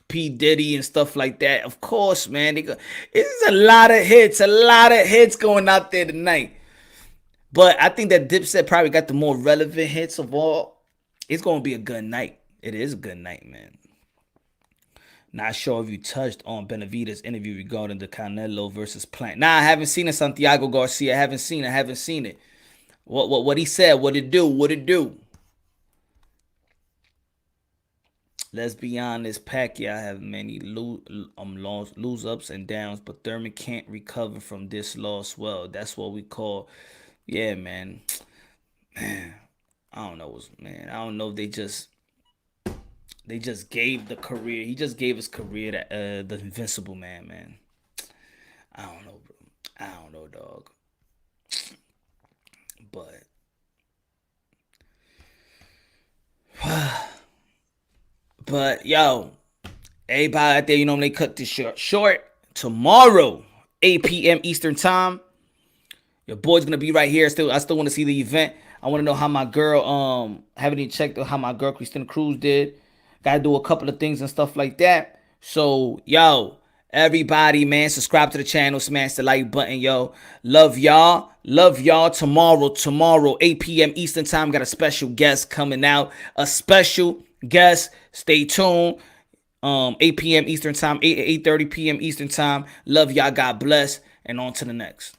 P. Diddy and stuff like that. Of course, man. It's a lot of hits going out there tonight. But I think that Dipset probably got the more relevant hits of all. It's going to be a good night. It is a good night, man. Not sure if you touched on Benavidez' interview regarding the Canelo versus Plant. Nah, I haven't seen it, Santiago Garcia. I haven't seen it. What he said, what it do. Let's be honest, Pacquiao have many lose ups and downs, but Thurman can't recover from this loss. Well, that's what we call, yeah, man. I don't know, man. I don't know if they just gave the career. He just gave his career to the Invincible man. I don't know, bro. I don't know, dog. But yo, everybody out there, you know when they cut this short tomorrow, 8 p.m. Eastern time. Your boy's gonna be right here. I still want to see the event. I want to know how my girl haven't even checked how my girl Christina Cruz did. Gotta do a couple of things and stuff like that. So yo, everybody, man, subscribe to the channel, smash the like button, yo. Love y'all. Tomorrow, 8 p.m. Eastern time. Got a special guest coming out. A special guest. Stay tuned. 8 p.m. Eastern time, 8:30 p.m. Eastern time. Love y'all. God bless. And on to the next.